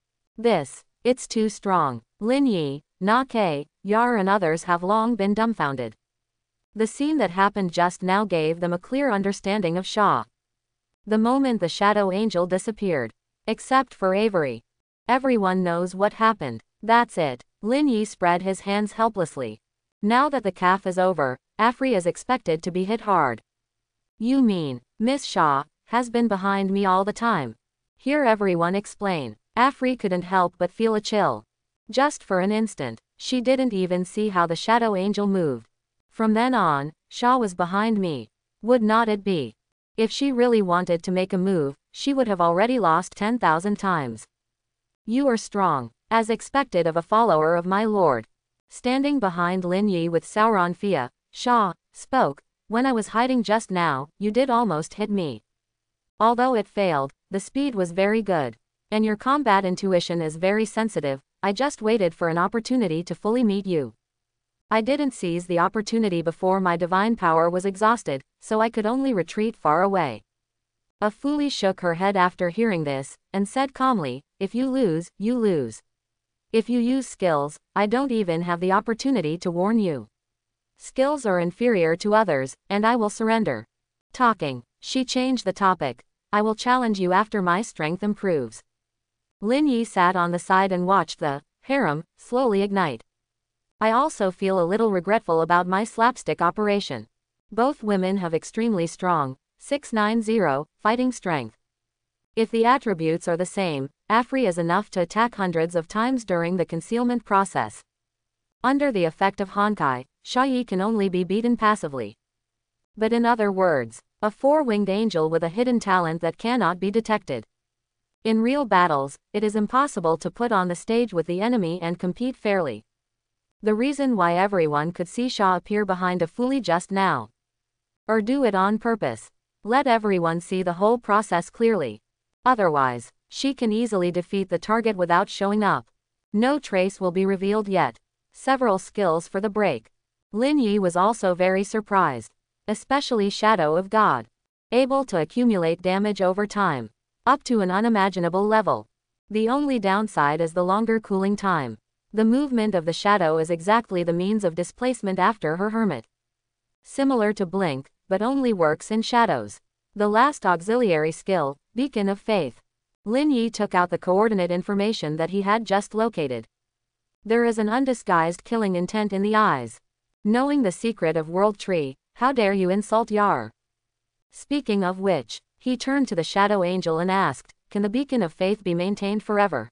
It's too strong. Lin Yi, Na Ke, Yar and others have long been dumbfounded. The scene that happened just now gave them a clear understanding of Sha. The moment the shadow angel disappeared. Except for Avery. Everyone knows what happened. That's it. Lin Yi spread his hands helplessly. Now that the calf is over, Afri is expected to be hit hard. You mean, Miss Shaw, has been behind me all the time? Hear everyone explain. Afri couldn't help but feel a chill. Just for an instant, she didn't even see how the shadow angel moved. From then on, Shaw was behind me. Would not it be? If she really wanted to make a move, she would have already lost 10,000 times. You are strong, as expected of a follower of my lord. Standing behind Lin Yi with Sauron Fia, Shaw spoke. When I was hiding just now, you did almost hit me. Although it failed, the speed was very good. And your combat intuition is very sensitive. I just waited for an opportunity to fully meet you. I didn't seize the opportunity before my divine power was exhausted, so I could only retreat far away. A Fuli shook her head after hearing this, and said calmly, if you lose, you lose. If you use skills, I don't even have the opportunity to warn you. Skills are inferior to others, and I will surrender. Talking. She changed the topic. I will challenge you after my strength improves. Lin Yi sat on the side and watched the harem slowly ignite. I also feel a little regretful about my slapstick operation. Both women have extremely strong, 690, fighting strength. If the attributes are the same, Afri is enough to attack hundreds of times during the concealment process. Under the effect of Honkai, Shayi can only be beaten passively. But in other words, a four-winged angel with a hidden talent that cannot be detected. In real battles, it is impossible to put on the stage with the enemy and compete fairly. The reason why everyone could see Sha appear behind a Fuli just now. Or do it on purpose. Let everyone see the whole process clearly. Otherwise, she can easily defeat the target without showing up. No trace will be revealed yet. Several skills for the break. Lin Yi was also very surprised. Especially Shadow of God. Able to accumulate damage over time. Up to an unimaginable level. The only downside is the longer cooling time. The movement of the shadow is exactly the means of displacement after her hermit. Similar to Blink, but only works in shadows. The last auxiliary skill, Beacon of Faith. Lin Yi took out the coordinate information that he had just located. There is an undisguised killing intent in the eyes. Knowing the secret of World Tree, how dare you insult Yar? Speaking of which, he turned to the shadow angel and asked, can the Beacon of Faith be maintained forever?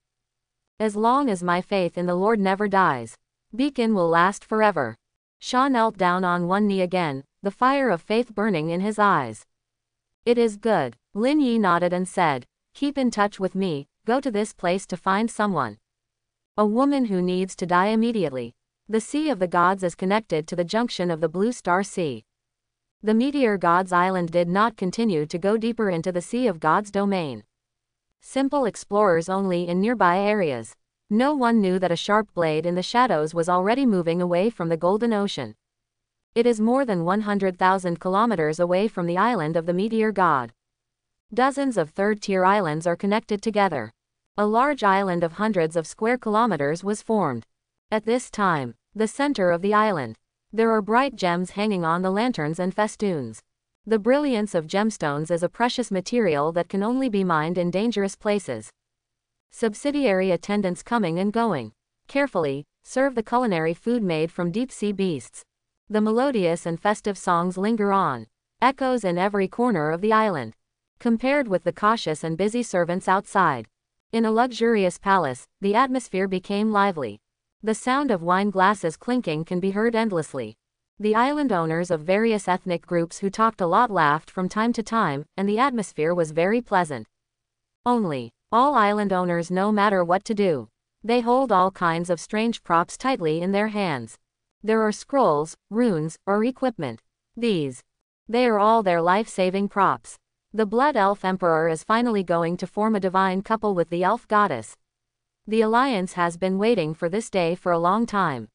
As long as my faith in the Lord never dies. Beacon will last forever. Sha knelt down on one knee again, the fire of faith burning in his eyes. It is good. Lin Yi nodded and said, keep in touch with me, go to this place to find someone. A woman who needs to die immediately. The Sea of the Gods is connected to the junction of the Blue Star Sea. The Meteor God's Island did not continue to go deeper into the Sea of God's domain. Simple explorers only in nearby areas. No one knew that a sharp blade in the shadows was already moving away from the Golden Ocean. It is more than 100,000 kilometers away from the island of the Meteor God. Dozens of third-tier islands are connected together. A large island of hundreds of square kilometers was formed. At this time, the center of the island. There are bright gems hanging on the lanterns and festoons. The brilliance of gemstones is a precious material that can only be mined in dangerous places. Subsidiary attendants coming and going. Carefully, serve the culinary food made from deep-sea beasts. The melodious and festive songs linger on. Echoes in every corner of the island. Compared with the cautious and busy servants outside. In a luxurious palace, the atmosphere became lively. The sound of wine glasses clinking can be heard endlessly. The island owners of various ethnic groups who talked a lot laughed from time to time, and the atmosphere was very pleasant. Only, all island owners, no matter what to do, they hold all kinds of strange props tightly in their hands. There are scrolls, runes, or equipment. They are all their life-saving props. The Blood Elf Emperor is finally going to form a divine couple with the elf goddess. The alliance has been waiting for this day for a long time.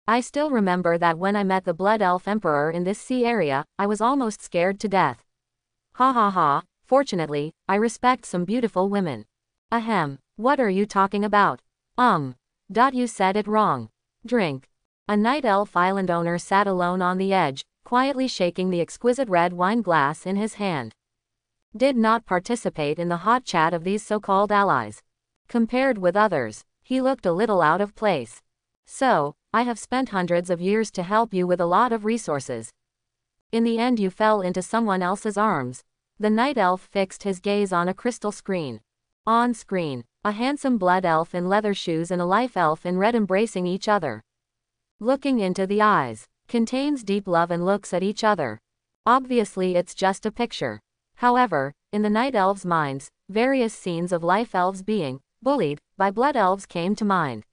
I still remember that when I met the Blood Elf Emperor in this sea area, I was almost scared to death. Ha ha ha, fortunately, I respect some beautiful women. Ahem, what are you talking about? You said it wrong. Drink. A night elf island owner sat alone on the edge, quietly shaking the exquisite red wine glass in his hand. Did not participate in the hot chat of these so-called allies. Compared with others, he looked a little out of place. So, I have spent hundreds of years to help you with a lot of resources. In the end you fell into someone else's arms. The night elf fixed his gaze on a crystal screen. On screen, a handsome blood elf in leather shoes and a life elf in red embracing each other. Looking into the eyes, contains deep love and looks at each other. Obviously it's just a picture. However, in the night elves' minds, various scenes of life elves being bullied by blood elves came to mind.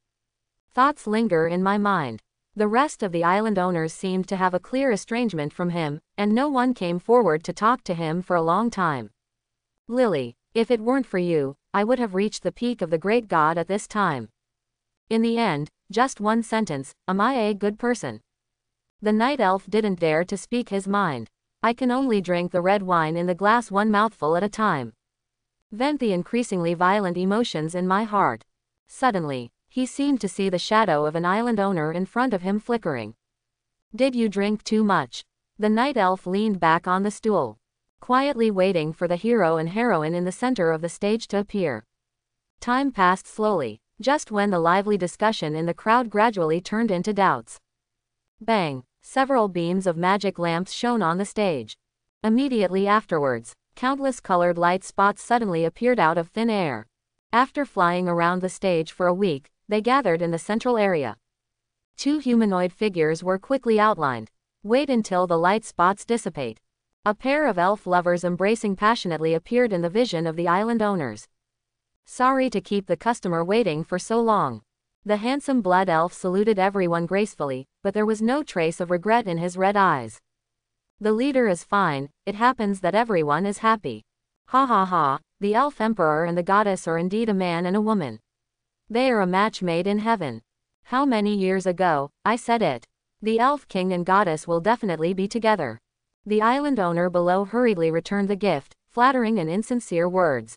Thoughts linger in my mind. The rest of the island owners seemed to have a clear estrangement from him, and no one came forward to talk to him for a long time. Lily, if it weren't for you, I would have reached the peak of the great god at this time. In the end, just one sentence, am I a good person? The night elf didn't dare to speak his mind. I can only drink the red wine in the glass one mouthful at a time. Vent the increasingly violent emotions in my heart. Suddenly, he seemed to see the shadow of an island owner in front of him flickering. Did you drink too much? The night elf leaned back on the stool, quietly waiting for the hero and heroine in the center of the stage to appear. Time passed slowly, just when the lively discussion in the crowd gradually turned into doubts. Bang! Several beams of magic lamps shone on the stage. Immediately afterwards, countless colored light spots suddenly appeared out of thin air. After flying around the stage for a week, they gathered in the central area. Two humanoid figures were quickly outlined. Wait until the light spots dissipate. A pair of elf lovers embracing passionately appeared in the vision of the island owners. Sorry to keep the customer waiting for so long. The handsome blood elf saluted everyone gracefully, but there was no trace of regret in his red eyes. The leader is fine, it happens that everyone is happy. Ha ha ha, the elf emperor and the goddess are indeed a man and a woman. They are a match made in heaven. How many years ago, I said it. The elf king and goddess will definitely be together. The island owner below hurriedly returned the gift, flattering and insincere words.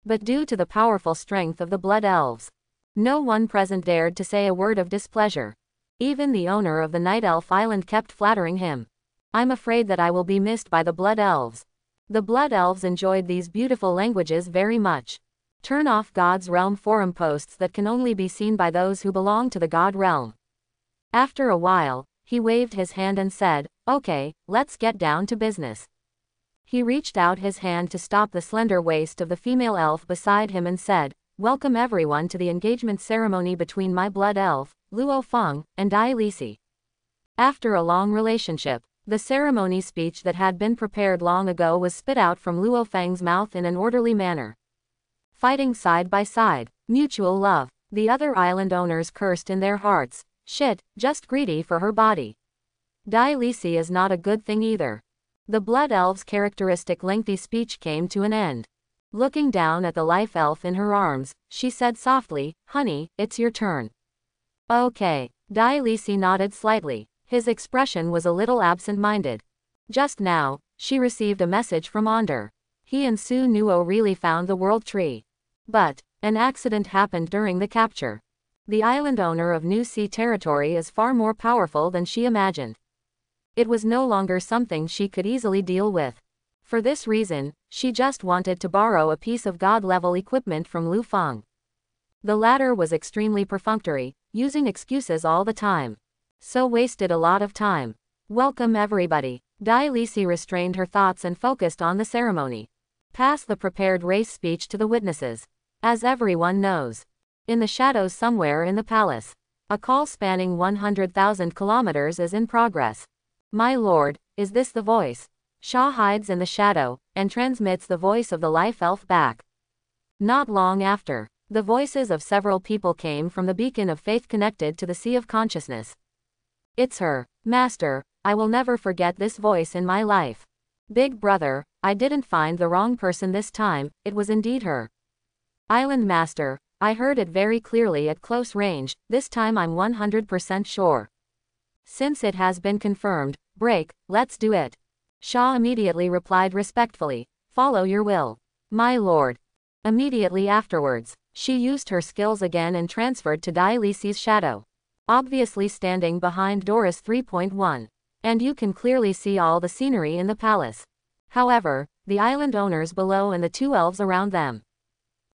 But due to the powerful strength of the blood elves, no one present dared to say a word of displeasure. Even the owner of the Night Elf Island kept flattering him. I'm afraid that I will be missed by the Blood Elves. The Blood Elves enjoyed these beautiful languages very much. Turn off God's Realm forum posts that can only be seen by those who belong to the God Realm. After a while, he waved his hand and said, "Okay, let's get down to business." He reached out his hand to stop the slender waist of the female elf beside him and said, "Welcome everyone to the engagement ceremony between my blood elf, Luo Feng, and Dai Lisi." After a long relationship, the ceremony speech that had been prepared long ago was spit out from Luo Feng's mouth in an orderly manner. Fighting side by side, mutual love. The other island owners cursed in their hearts. Shit, just greedy for her body. Dai Lisi is not a good thing either. The blood elf's characteristic lengthy speech came to an end. Looking down at the life elf in her arms, she said softly, "Honey, it's your turn." Okay. Dai Lisi nodded slightly. His expression was a little absent-minded. Just now, she received a message from Onder. He and Su Nuo really found the world tree. But an accident happened during the capture. The island owner of New Sea territory is far more powerful than she imagined. It was no longer something she could easily deal with. For this reason, she just wanted to borrow a piece of god-level equipment from Lu Feng. The latter was extremely perfunctory, using excuses all the time. So wasted a lot of time. Welcome everybody. Dai Lisi restrained her thoughts and focused on the ceremony. Pass the prepared race speech to the witnesses. As everyone knows, in the shadows somewhere in the palace, A call spanning 100,000 kilometers is in progress. My lord, is this the voice? Shaw hides in the shadow, and transmits the voice of the life elf back. Not long after, the voices of several people came from the beacon of faith connected to the sea of consciousness. It's her, Master, I will never forget this voice in my life. Big brother, I didn't find the wrong person this time, it was indeed her. Island Master, I heard it very clearly at close range, this time I'm 100% sure. Since it has been confirmed, break, let's do it. Shaw immediately replied respectfully, follow your will. My lord. Immediately afterwards, she used her skills again and transferred to Dialyse's shadow. Obviously standing behind Doris 3.1. And you can clearly see all the scenery in the palace. However, the island owners below and the two elves around them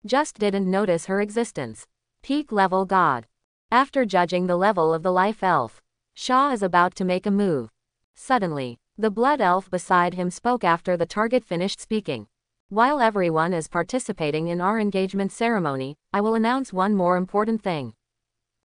just didn't notice her existence. Peak level god. After judging the level of the life elf, Shaw is about to make a move. Suddenly, the blood elf beside him spoke after the target finished speaking. While everyone is participating in our engagement ceremony, I will announce one more important thing.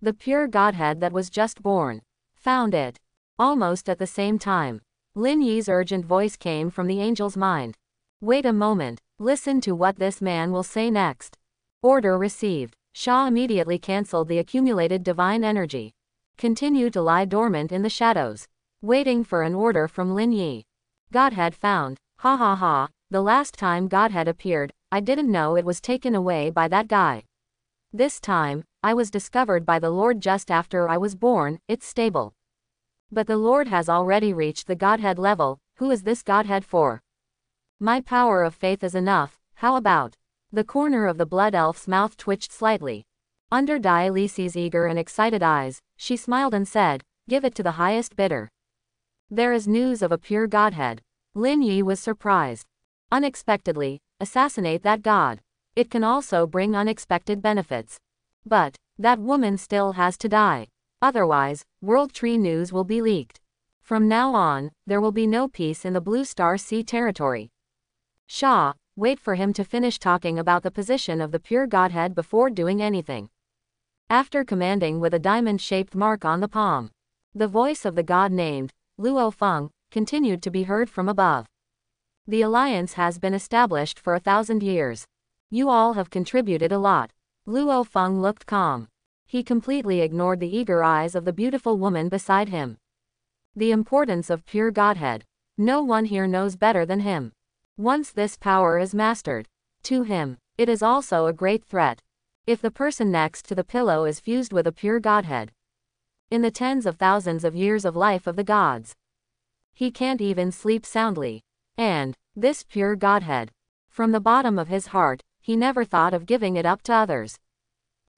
The pure godhead that was just born. Found it. Almost at the same time, Lin Yi's urgent voice came from the angel's mind. Wait a moment, listen to what this man will say next. Order received. Shaw immediately cancelled the accumulated divine energy. Continued to lie dormant in the shadows, waiting for an order from Lin Yi. Godhead found. Ha ha ha, the last time Godhead appeared, I didn't know it was taken away by that guy. This time, I was discovered by the Lord just after I was born, it's stable. But the Lord has already reached the Godhead level, who is this Godhead for? My power of faith is enough, how about? The corner of the blood elf's mouth twitched slightly. Under Dialyse's eager and excited eyes, she smiled and said, give it to the highest bidder. There is news of a pure Godhead. Lin Yi was surprised. Unexpectedly, assassinate that god. It can also bring unexpected benefits. But, that woman still has to die. Otherwise, World Tree news will be leaked. From now on, there will be no peace in the Blue Star Sea territory. Shaw, wait for him to finish talking about the position of the pure Godhead before doing anything. After commanding with a diamond-shaped mark on the palm, the voice of the god named, Luo Feng, continued to be heard from above. The alliance has been established for 1,000 years. You all have contributed a lot. Luo Feng looked calm. He completely ignored the eager eyes of the beautiful woman beside him. The importance of pure Godhead. No one here knows better than him. Once this power is mastered, to him, it is also a great threat. If the person next to the pillow is fused with a pure Godhead, in the tens of thousands of years of life of the gods, he can't even sleep soundly. And, this pure Godhead, from the bottom of his heart, he never thought of giving it up to others.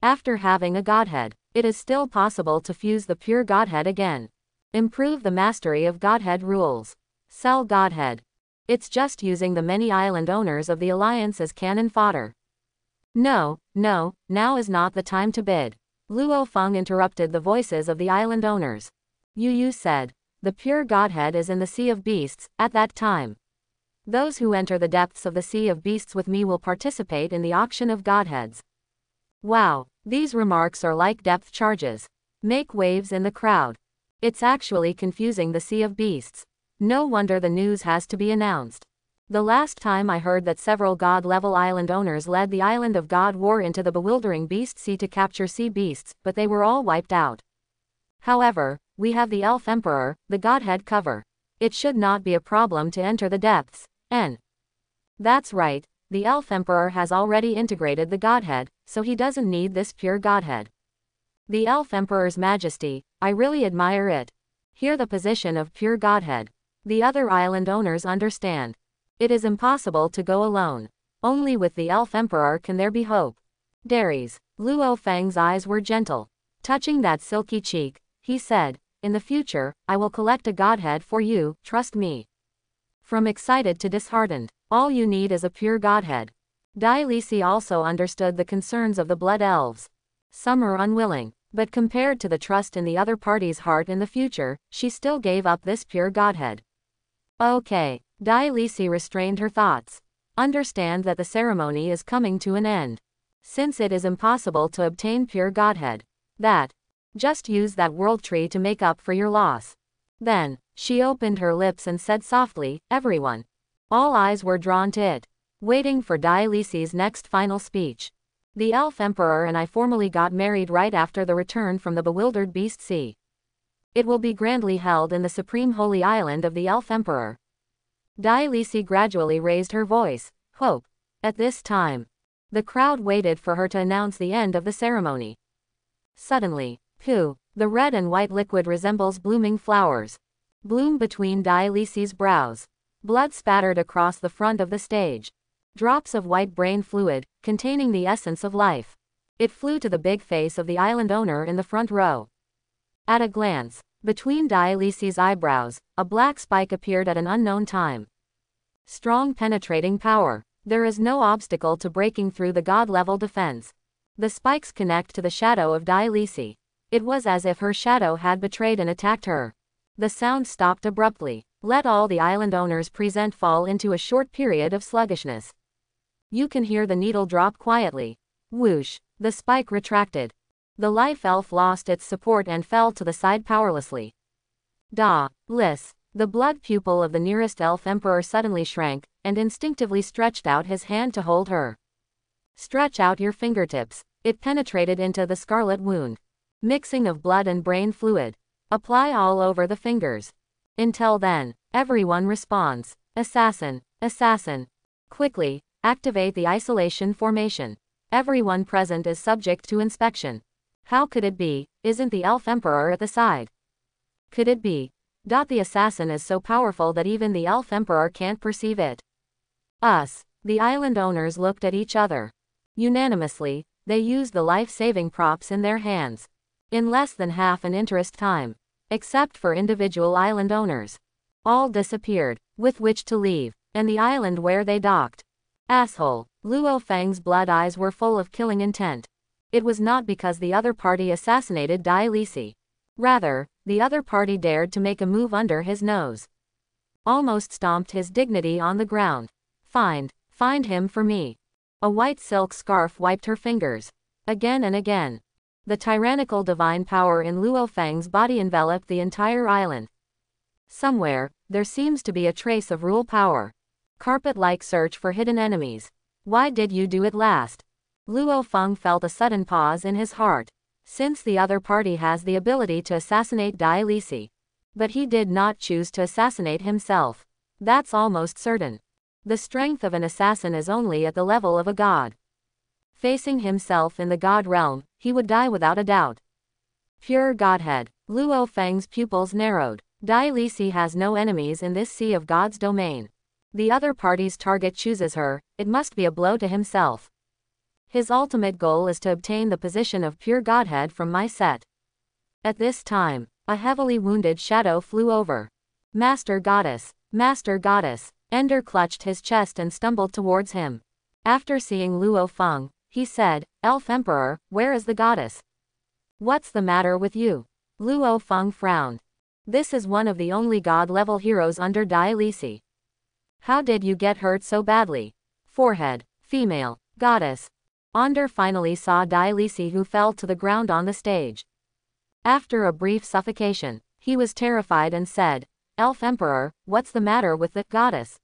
After having a Godhead, it is still possible to fuse the pure Godhead again. Improve the mastery of Godhead rules. Sell Godhead. It's just using the many island owners of the alliance as cannon fodder. No, no, now is not the time to bid. Luo Feng interrupted the voices of the island owners. Yu said, the pure Godhead is in the Sea of Beasts, at that time. Those who enter the depths of the Sea of Beasts with me will participate in the auction of Godheads. Wow, these remarks are like depth charges. Make waves in the crowd. It's actually confusing the Sea of Beasts. No wonder the news has to be announced. The last time I heard that several god-level island owners led the island of God War into the bewildering beast sea to capture sea beasts, but they were all wiped out. However, we have the Elf Emperor, the Godhead cover. It should not be a problem to enter the depths. That's right, the Elf Emperor has already integrated the Godhead, so he doesn't need this pure Godhead. The Elf Emperor's Majesty, I really admire it. Hear the position of pure Godhead. The other island owners understand. It is impossible to go alone. Only with the Elf Emperor can there be hope. Daries. Luo Feng's eyes were gentle. Touching that silky cheek, he said, in the future, I will collect a Godhead for you, trust me. From excited to disheartened, all you need is a pure Godhead. Dialysy also understood the concerns of the blood elves. Some are unwilling, but compared to the trust in the other party's heart in the future, she still gave up this pure Godhead. Okay. Dialysy restrained her thoughts. Understand that the ceremony is coming to an end. Since it is impossible to obtain pure Godhead, that Just use that world tree to make up for your loss. Then, she opened her lips and said softly, everyone. All eyes were drawn to it, waiting for Dionysi's next final speech. The elf emperor and I formally got married right after the return from the bewildered beast sea. It will be grandly held in the supreme holy island of the elf emperor. Dionysi gradually raised her voice. Hope. At this time, the crowd waited for her to announce the end of the ceremony. Suddenly, the red and white liquid resembles blooming flowers. Bloom between Dionysi's brows. Blood spattered across the front of the stage. Drops of white brain fluid, containing the essence of life. It flew to the big face of the island owner in the front row. At a glance, between Dionysi's eyebrows, a black spike appeared at an unknown time. Strong penetrating power. There is no obstacle to breaking through the god-level defense. The spikes connect to the shadow of Dionysi. It was as if her shadow had betrayed and attacked her. The sound stopped abruptly. Let all the island owners present fall into a short period of sluggishness. You can hear the needle drop quietly. Whoosh, the spike retracted. The life elf lost its support and fell to the side powerlessly. Bliss. The blood pupil of the nearest elf emperor suddenly shrank, and instinctively stretched out his hand to hold her. Stretch out your fingertips. It penetrated into the scarlet wound. Mixing of blood and brain fluid. Apply all over the fingers. Until then, everyone responds. Assassin. Assassin. Quickly, activate the isolation formation. Everyone present is subject to inspection. How could it be? Isn't the elf emperor at the side? Could it be? The assassin is so powerful that even the elf emperor can't perceive it. The island owners looked at each other. Unanimously, they used the life-saving props in their hands. In less than half an interest time. Except for individual island owners. All disappeared, with which to leave, and the island where they docked. Asshole. Luo Feng's blood eyes were full of killing intent. It was not because the other party assassinated Dionysi. Rather, the other party dared to make a move under his nose. Almost stomped his dignity on the ground. Find him for me. A white silk scarf wiped her fingers. Again and again. The tyrannical divine power in Luo Feng's body enveloped the entire island. Somewhere, there seems to be a trace of rule power. Carpet-like search for hidden enemies. Why did you do it last? Luo Feng felt a sudden pause in his heart. Since the other party has the ability to assassinate Dionysi. But he did not choose to assassinate himself. That's almost certain. The strength of an assassin is only at the level of a god. Facing himself in the god realm, he would die without a doubt. Pure godhead. Luo Feng's pupils narrowed. Dionysi has no enemies in this sea of God's domain. The other party's target chooses her, it must be a blow to himself. His ultimate goal is to obtain the position of pure godhead from my set. At this time, a heavily wounded shadow flew over. Master Goddess. Master Goddess. Ender clutched his chest and stumbled towards him. After seeing Luo Feng, he said, Elf Emperor, where is the goddess? What's the matter with you? Luo Feng frowned. This is one of the only god-level heroes under Dionysi. How did you get hurt so badly? Forehead. Female. Goddess. Onder finally saw Dionysi, who fell to the ground on the stage. After a brief suffocation, he was terrified and said, Elf Emperor, what's the matter with the goddess?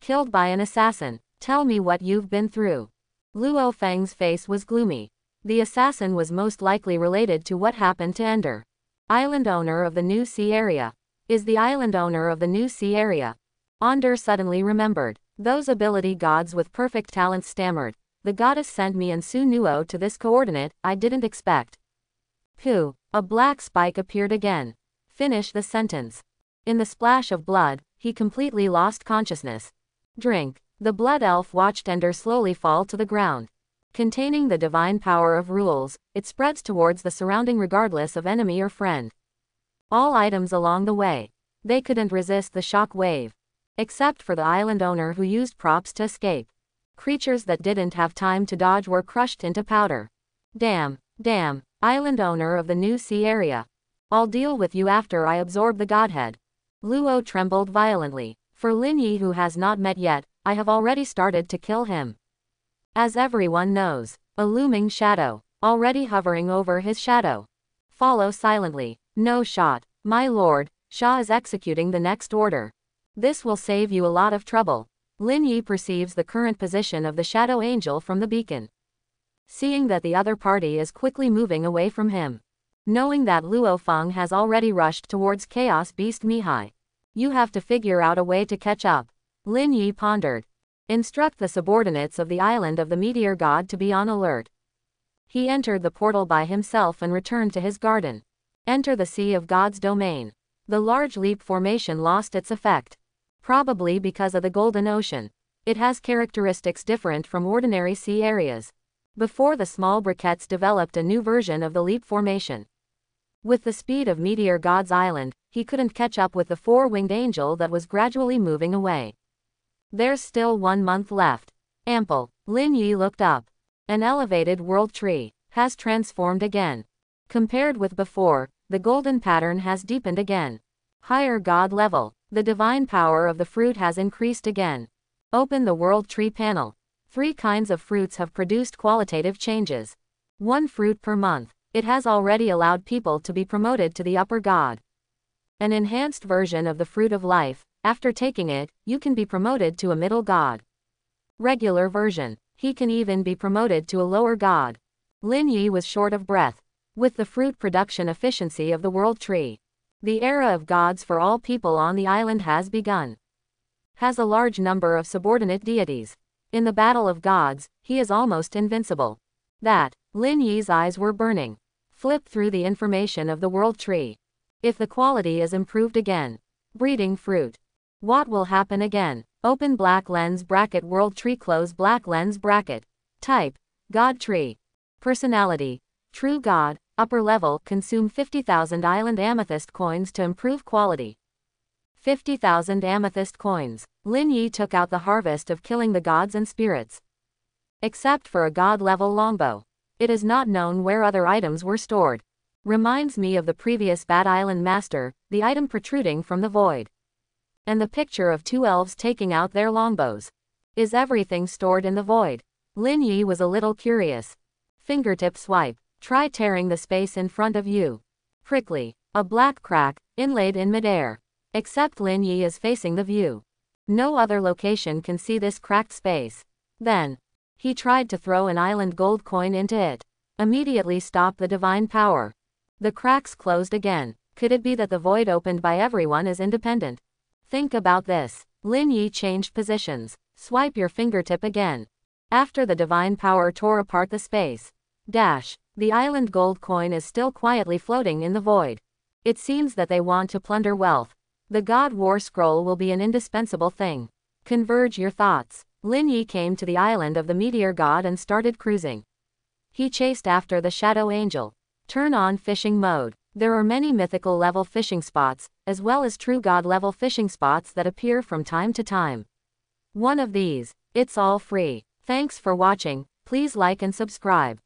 Killed by an assassin. Tell me what you've been through. Luo Feng's face was gloomy. The assassin was most likely related to what happened to Ender. Island owner of the New Sea area. Is the island owner of the New Sea area. Onder suddenly remembered. Those ability gods with perfect talents stammered. The goddess sent me and Su Nuo to this coordinate, I didn't expect. A black spike appeared again. Finish the sentence. In the splash of blood, he completely lost consciousness. Drink. The blood elf watched Ender slowly fall to the ground. Containing the divine power of rules, it spreads towards the surrounding regardless of enemy or friend. All items along the way. They couldn't resist the shock wave. Except for the island owner who used props to escape. Creatures that didn't have time to dodge were crushed into powder. Damn. Island owner of the New Sea area. I'll deal with you after I absorb the godhead. Luo trembled violently. For Lin Yi, who has not met yet, I have already started to kill him. As everyone knows, a looming shadow, already hovering over his shadow. Follow silently. No shot. My lord, Shah is executing the next order. This will save you a lot of trouble. Lin Yi perceives the current position of the shadow angel from the beacon. Seeing that the other party is quickly moving away from him. Knowing that Luo Feng has already rushed towards Chaos Beast Mihai. You have to figure out a way to catch up. Lin Yi pondered. Instruct the subordinates of the island of the meteor god to be on alert. He entered the portal by himself and returned to his garden. Enter the Sea of God's domain. The large leap formation lost its effect. Probably because of the Golden Ocean. It has characteristics different from ordinary sea areas. Before the small briquettes developed a new version of the leap formation. With the speed of Meteor God's Island, he couldn't catch up with the four-winged angel that was gradually moving away. There's still 1 month left. Ample. Lin Yi looked up. An elevated world tree has transformed again. Compared with before, the golden pattern has deepened again. Higher God level. The divine power of the fruit has increased again. Open the world tree panel. 3 kinds of fruits have produced qualitative changes. 1 fruit per month. It has already allowed people to be promoted to the upper god. An enhanced version of the fruit of life. After taking it, you can be promoted to a middle god. Regular version. He can even be promoted to a lower god. Lin Yi was short of breath. With the fruit production efficiency of the world tree. The era of gods for all people on the island has begun. Has a large number of subordinate deities. In the battle of gods, he is almost invincible. That, Lin Yi's eyes were burning. Flip through the information of the world tree. If the quality is improved again. Breeding fruit. What will happen again? Open black lens bracket world tree close black lens bracket. Type, God tree. Personality, true God. Upper level, consume 50,000 island amethyst coins to improve quality. 50,000 amethyst coins. Lin Yi took out the harvest of killing the gods and spirits. Except for a god-level longbow. It is not known where other items were stored. Reminds me of the previous Bat Island Master, the item protruding from the void. And the picture of 2 elves taking out their longbows. Is everything stored in the void? Lin Yi was a little curious. Fingertip swipe. Try tearing the space in front of you. Prickly. A black crack, inlaid in midair. Except Lin Yi is facing the view. No other location can see this cracked space. Then, he tried to throw an island gold coin into it. Immediately stop the divine power. The cracks closed again. Could it be that the void opened by everyone is independent? Think about this. Lin Yi changed positions. Swipe your fingertip again. After the divine power tore apart the space. Dash. The island gold coin is still quietly floating in the void. It seems that they want to plunder wealth. The God War Scroll will be an indispensable thing. Converge your thoughts. Lin Yi came to the island of the meteor god and started cruising. He chased after the shadow angel. Turn on fishing mode. There are many mythical level fishing spots, as well as true god level fishing spots that appear from time to time. One of these. It's all free. Thanks for watching. Please like and subscribe.